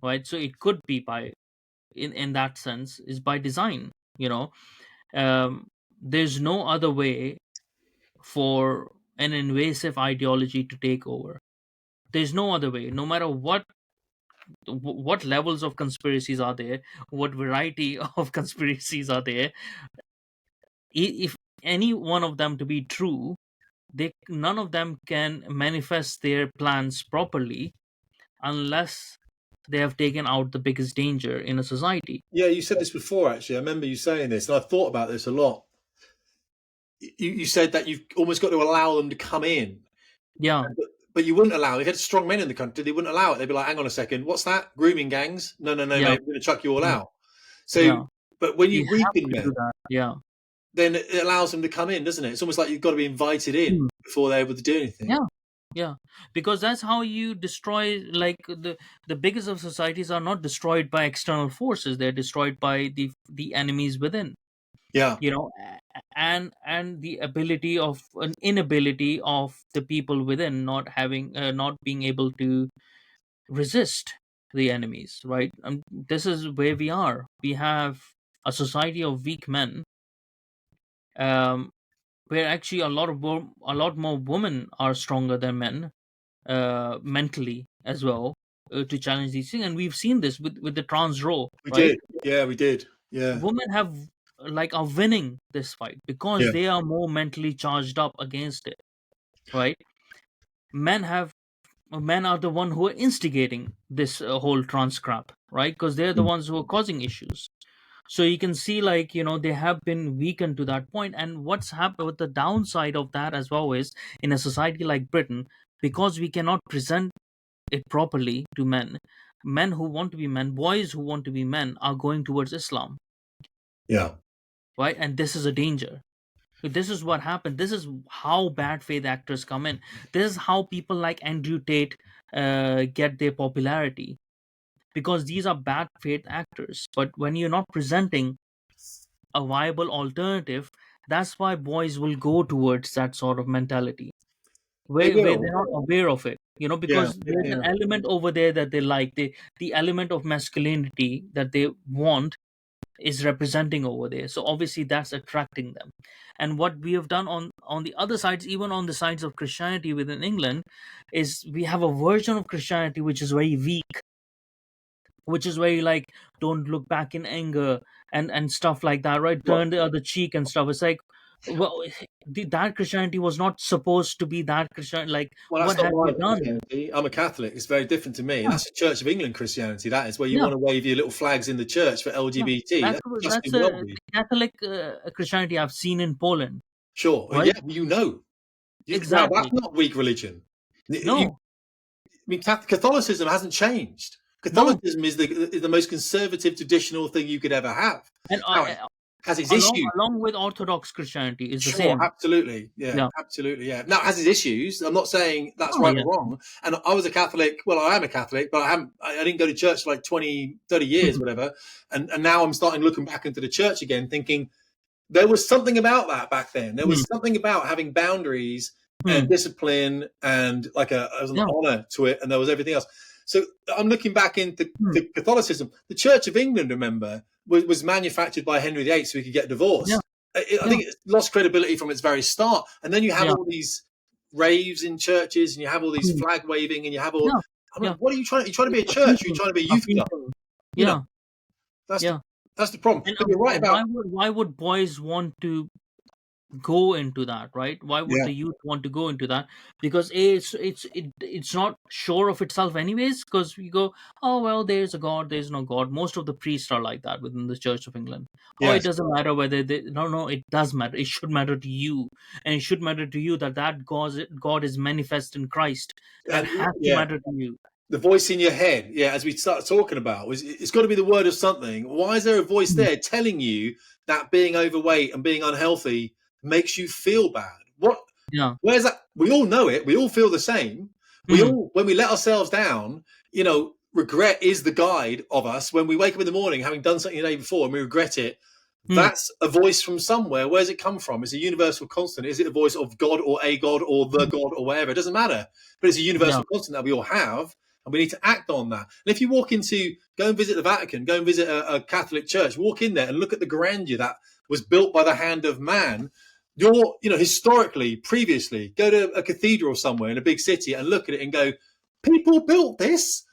right? So it could be by, in that sense, is by design. you know um, there's no other way for an invasive ideology to take over. There's no other way, no matter what levels of conspiracies are there, what variety of conspiracies are there. If any one of them to be true, they none of them can manifest their plans properly unless they have taken out the biggest danger in a society. yeah. You said this before, actually. I remember you saying this, and I thought about this a lot. You said that you've almost got to allow them to come in. Yeah. But you wouldn't allow. If you had strong men in the country, they wouldn't allow it. They'd be like, "Hang on a second, what's that? Grooming gangs? No, no, no, Yeah. mate. We're going to chuck you all Mm, out." So, yeah. but when You you have weaken to do men, that. Yeah. then it allows them to come in, doesn't it? It's almost like you've got to be invited in Mm, before they're able to do anything. yeah. Yeah, because that's how you destroy, like, the biggest of societies are not destroyed by external forces. They're destroyed by the enemies within. Yeah, And the ability of an inability of the people within, not being able to resist the enemies, right? This is where we are. We have a society of weak men, um, where actually a lot more women are stronger than men, mentally as well. to challenge these things, and we've seen this with the trans row, We right? did. Yeah, we did. Yeah. Women have are winning this fight because Yeah. they are more mentally charged up against it, right? Men are the one who are instigating this whole trans crap, right? Because they're the Mm. ones who are causing issues. So you can see, they have been weakened to that point. And what's happened with the downside of that as well is, in a society like Britain, because we cannot present it properly to men, men who want to be men, boys who want to be men, are going towards Islam, Yeah. right? And this is a danger. This is what happened. This is how bad faith actors come in. This is how people like Andrew Tate get their popularity, because these are bad faith actors. But when you're not presenting a viable alternative, that's why boys will go towards that sort of mentality, They where will. they're not aware of it, Yeah. because Yeah. there's an Yeah. element over there that they like. The element of masculinity that they want is representing over there, so obviously that's attracting them. And what we have done on the other sides, even on the sides of Christianity within England, is we have a version of Christianity which is very weak, which is very like, don't look back in anger and stuff like that, right? Well, Turn the other cheek and stuff. It's like, well, that Christianity was not supposed to be that Christian. Like, well, that's what not have my you done? Christianity. I'm a Catholic. It's very different to me. Yeah, That's a Church of England Christianity. That is where you yeah, want to wave your little flags in the church for yeah. LGBT. that's That's that's Justin a Welby. Catholic Christianity I've seen in Poland, Sure. right? Yeah, you know. Now, that's Exactly. not weak religion. No, I mean, Catholicism hasn't changed. no. Catholicism is the most conservative, traditional thing you could ever have. And Now, it has its along issues. along with Orthodox Christianity is the Sure, same. absolutely. Yeah, Yeah. absolutely. Yeah. Now, it has its issues. I'm not saying that's Oh right yeah. or wrong. And I was a Catholic. Well, I am a Catholic, but I didn't go to church for like 20, 30 years, Mhm. whatever. And now I'm starting looking back into the church again, thinking there was something about that back then. There Mhm. was something about having boundaries and Mhm. discipline and like there was an Yeah. honor to it, and there was everything else. So I'm looking back into Mhm. Catholicism. The Church of England, remember, was manufactured by Henry VIII so he could get a Yeah. divorce. I Yeah. think it lost credibility from its very start. And then you have Yeah. all these raves in churches, and you have all these Mhm. flag waving, and you have all. Yeah. I'm like, Yeah. what are you trying? Are you trying to be a It's church? Or are you appeasing. trying to be a youth club? Appeasing. You know, Yeah. that's the Yeah. that's the problem. And But you're right about why would boys want to go into that, right? Why would yeah, the youth want to go into that? Because it's not sure of itself anyways, because we go, oh well, there's a god, there's no god. Most of the priests are like that within the Church of England. Oh, it yes. doesn't matter whether they, no, it does matter. It should matter to you, and it should matter to you that god is manifest in Christ. That And has to yeah, matter to you. the voice in your head, yeah, as we start talking about, it's got to be the word of something. Why is there a voice Mm. there telling you that being overweight and being unhealthy makes you feel bad? Yeah. Where's that? We all know it. We all feel the same. We Mm. all, when we let ourselves down, regret is the guide of us. When we wake up in the morning, having done something the day before, and we regret it, Mm. that's a voice from somewhere. Where's it come from? It's a universal constant. Is it a voice of God or a God or the God or whatever? It doesn't matter. But it's a Yeah. universal constant that we all have, and we need to act on that. And if you go and visit the Vatican, go and visit a Catholic church, walk in there and look at the grandeur that was built by the hand of man. Historically, previously, go to a cathedral somewhere in a big city and look at it and go, people built this.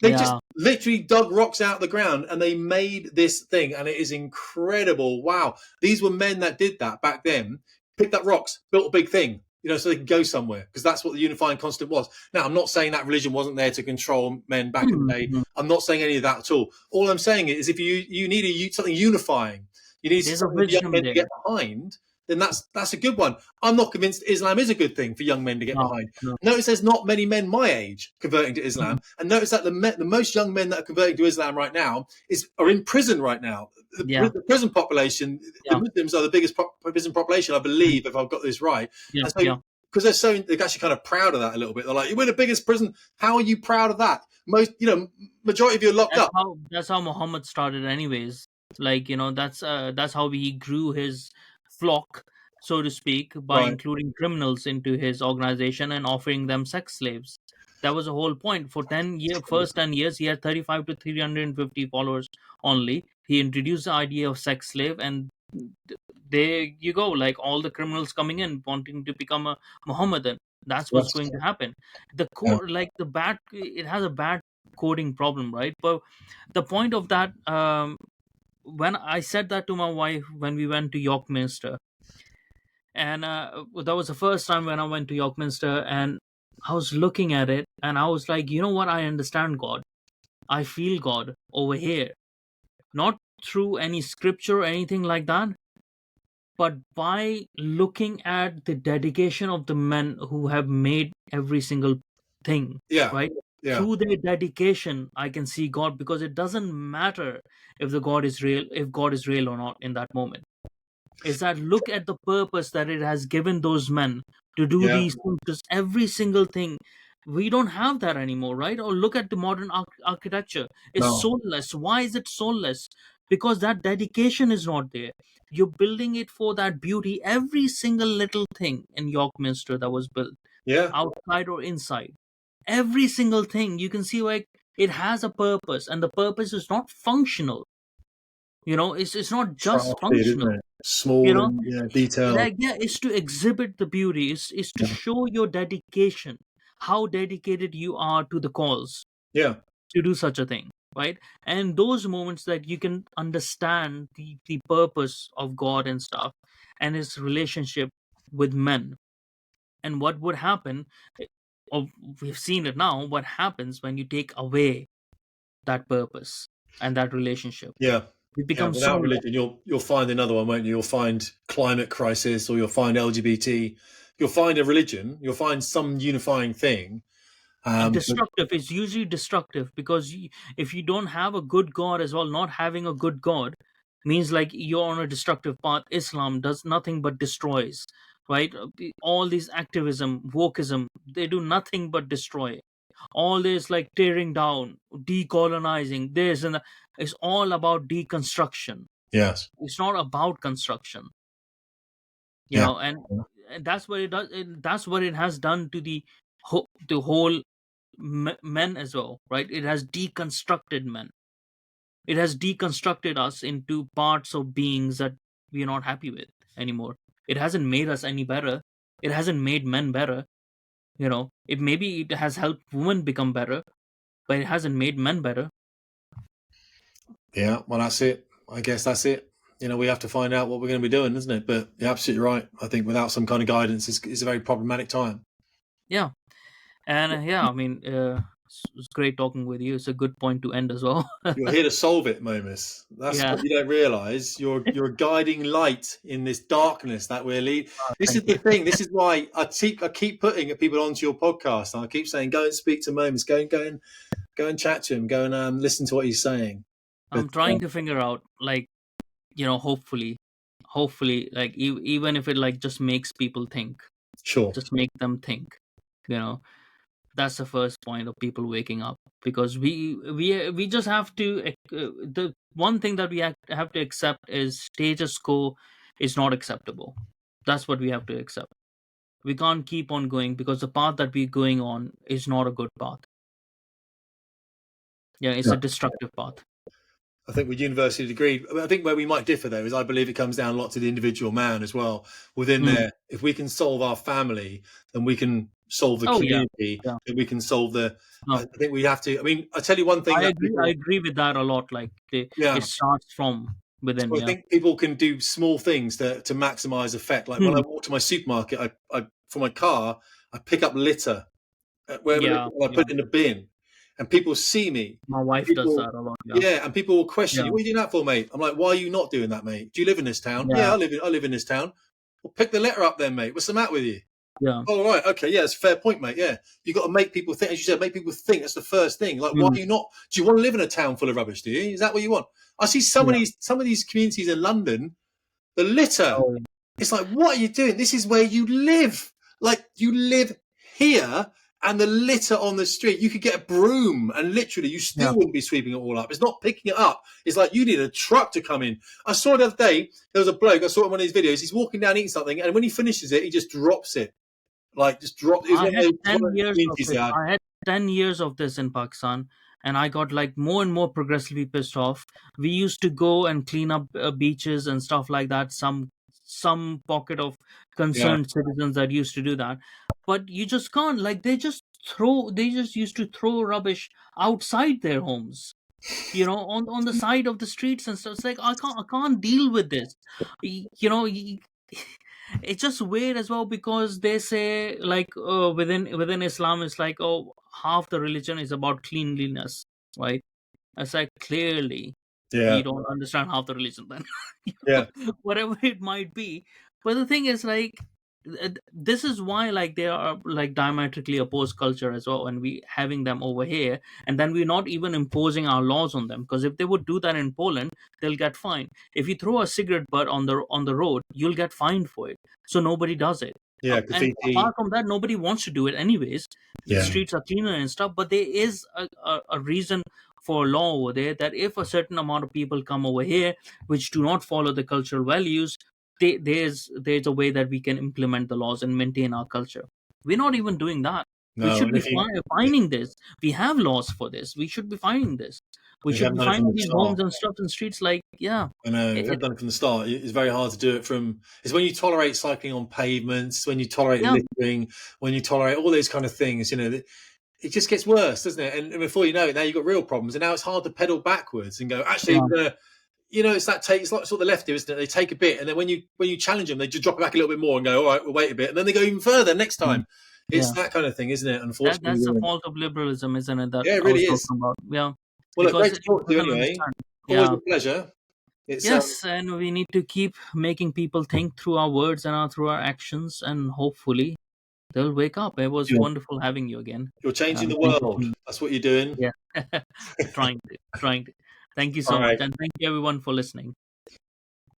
They just Yeah. literally dug rocks out of the ground and they made this thing, and it is incredible. Wow, these were men that did that back then. Picked up rocks, built a big thing, so they could go somewhere, because that's what the unifying constant was. Now, I'm not saying that religion wasn't there to control men back in the day. Mhm. I'm not saying any of that at all. All I'm saying is, if you need something unifying, you need There's a something for young wisdom men to there. get behind. Then that's a good one. I'm not convinced Islam is a good thing for young men to get No. behind. No. Notice there's not many men my age converting to Mhm. Islam, and notice that the most young men that are converting to Islam right now are in prison right now. Yeah. The prison population, the Yeah. Muslims are the biggest prison population, I Mhm. believe, if I've got this right. Yeah. And so, Yeah. because they're actually kind of proud of that a little bit. They're like, "We're the biggest prison." How are you proud of that? Majority of you are locked up. That's how Muhammad started, anyways. That's how he grew his flock, so to speak, by Right. including criminals into his organization and offering them sex slaves. That was the whole point. For first 10 years, he had 35 to 350 followers only. He introduced the idea of sex slave, and there you go. Like, all the criminals coming in wanting to become a Muhammadan. That's what's Yes. going to happen. The Yeah. core, like the bad, it has a bad coding problem, right? But the point of that, when I said that to my wife when we went to York Minster, and that was the first time when I went to York Minster, and I was looking at it, and I was like, you know what? I understand God. I feel God over here, not through any scripture or anything like that, but by looking at the dedication of the men who have made every single thing, Yeah. right? Yeah. Through their dedication, I can see God, because it doesn't matter if the God is real, if God is real or not in that moment. Is that look at the purpose that it has given those men to do Yeah. these things, because every single thing, we don't have that anymore, right? Or look at the modern architecture, it's No. soulless. Why is it soulless? Because that dedication is not there. You're building it for that beauty. Every single little thing in York Minster that was built, Yeah. outside or inside, every single thing, you can see like it has a purpose, and the purpose is not functional. It's not just Crafted, isn't functional. it? you Small know and detailed. like, yeah, it's to exhibit the beauty, is to Yeah. show your dedication, how dedicated you are to the cause Yeah. to do such a thing, right? And those moments that you can understand the purpose of God and stuff, and his relationship with men, and what would happen, eh, or we've seen it now, what happens when you take away that purpose and that relationship. Yeah. It Yeah. becomes Without soulless. religion, you'll find another one, won't you? You'll find climate crisis, or you'll find LGBT. You'll find a religion. You'll find some unifying thing. And But destructive, it's usually destructive, because if you don't have a good God as well, not having a good God means like you're on a destructive path. Islam does nothing but destroys, right? All these activism, wokeism, they do nothing but destroy. All this like tearing down, decolonizing this and that, it's all about deconstruction. yes. It's not about construction. Yeah. And that's what it does. That's what it has done to the whole men as well, right? It has deconstructed men. It has deconstructed us into parts of beings that we're not happy with anymore. It hasn't made us any better. It hasn't made men better. It has helped women become better, but it hasn't made men better. Yeah. Well, that's it. I guess that's it. We have to find out what we're going to be doing, isn't it? But you're absolutely right. I think without some kind of guidance, it's a very problematic time. Yeah. And yeah, I mean, it's great talking with you. It's a good point to end as well. You're here to solve it, Momus. That's Yeah. what you don't realise. You're a guiding light in this darkness that we're leading. This is Thank the you. thing. This is why I keep putting people onto your podcast. And I keep saying, go and speak to Momus. Go and chat to him. Go and listen to what he's saying. But I'm trying to figure out, like, hopefully, like, even if it like just makes people think, sure. just make them think. You know, that's the first point of people waking up, because we just have to. The one thing that we have to accept is status quo is not acceptable. That's what we have to accept. We can't keep on going, because the path that we're going on is not a good path. Yeah, it's Yeah. a destructive path. I think we universally agreed. I think where we might differ, though, is I believe it comes down a lot to the individual man as well. Within Mm. there, if we can solve our family, then we can solve the Oh yeah, community, yeah. then we can solve the. I No, think we have to. I mean, I tell you one thing I that agree. I people. agree with that a lot. Like, Yeah. it starts from within. So I Yeah. think people can do small things to maximize effect. Like when I Hmm. walk to my supermarket, I for my car, I pick up litter wherever Yeah. I Yeah. put it in the bin, and people see me. My And wife does people, that a lot. Yeah. yeah, and people will question you. Yeah. What are you doing that for, mate? I'm like, why are you not doing that, mate? Do you live in this town? Yeah, Yeah. I live in this town. Well, pick the litter up then, mate. What's the matter with you? Yeah. Oh, right, okay, yeah, it's a fair point, mate. Yeah, you got to make people think, as you said, make people think. That's the first thing. Like, why Mm. are you not? Do you want to live in a town full of rubbish? Do you? Is that what you want? I see some of Yeah. these communities in London. The litter. Oh, It's like, what are you doing? This is where you live. Like, you live here, and the litter on the street, you could get a broom, and literally, you yeah. still wouldn't be sweeping it all up. It's not picking it up. It's like you need a truck to come in. I saw the other day, there was a bloke, I saw him in one of his videos, he's walking down eating something, and when he finishes it, he just drops it. Like, just dropped it. It was I one of had those, one 10 of the years of communities it. they had. I had 10 years of this in Pakistan, and I got like more and more progressively pissed off. We used to go and clean up beaches and stuff like that. Some pocket of Yeah. concerned citizens that used to do that, but you just can't. Like, they just used to throw rubbish outside their homes, on the side of the streets and stuff. It's like, I can't deal with this. It's just weird as well, because they say, like, within Islam, it's like, oh, half the religion is about cleanliness, right? It's like, clearly Yeah, you don't understand half the religion then. yeah, Whatever it might be. But the thing is, like, this is why, like, they are like diametrically opposed culture as well, and we having them over here, and then we're not even imposing our laws on them, because if they would do that in Poland, they'll get fined. If you throw a cigarette butt on the road, you'll get fined for it. So nobody does it. yeah. And Graffiti. apart from that, nobody wants to do it anyways. The Yeah, streets are cleaner and stuff, but there is a reason for law over there, that if a certain amount of people come over here which do not follow the cultural values, there's a way that we can implement the laws and maintain our culture. We're not even doing that. We no. should And be if you finding this. We have laws for this. We should be finding this. We if you should haven't be done it from finding the these start, homes and stuff in streets. Like, yeah, I know if you it, haven't done it from the start, it's very hard to do it from. It's when you tolerate cycling on pavements, when you tolerate yeah, littering, when you tolerate all those kind of things. It just gets worse, doesn't it? And before you know it, now you've got real problems, and now it's hard to pedal backwards and go. Actually, yeah, we're gonna. It's like sort of the left do, isn't it? They take a bit, and then when you challenge them, they just drop it back a little bit more and go, all right, we'll wait a bit, and then they go even further next mm, time. It's yeah. that kind of thing, isn't it? Unfortunately, That's the fault of liberalism, isn't it? That yeah, it I really was is. talking about. Yeah, Well, look, because great to it talk to you doesn't anyway. understand. Always a Yeah. pleasure. It's Yes, and we need to keep making people think through our words and through our actions, and hopefully they'll wake up. It was you're, wonderful having you again. you're changing the Thank you. world. That's what you're doing. Yeah, trying to. Thank you All so much, right. and thank you everyone for listening.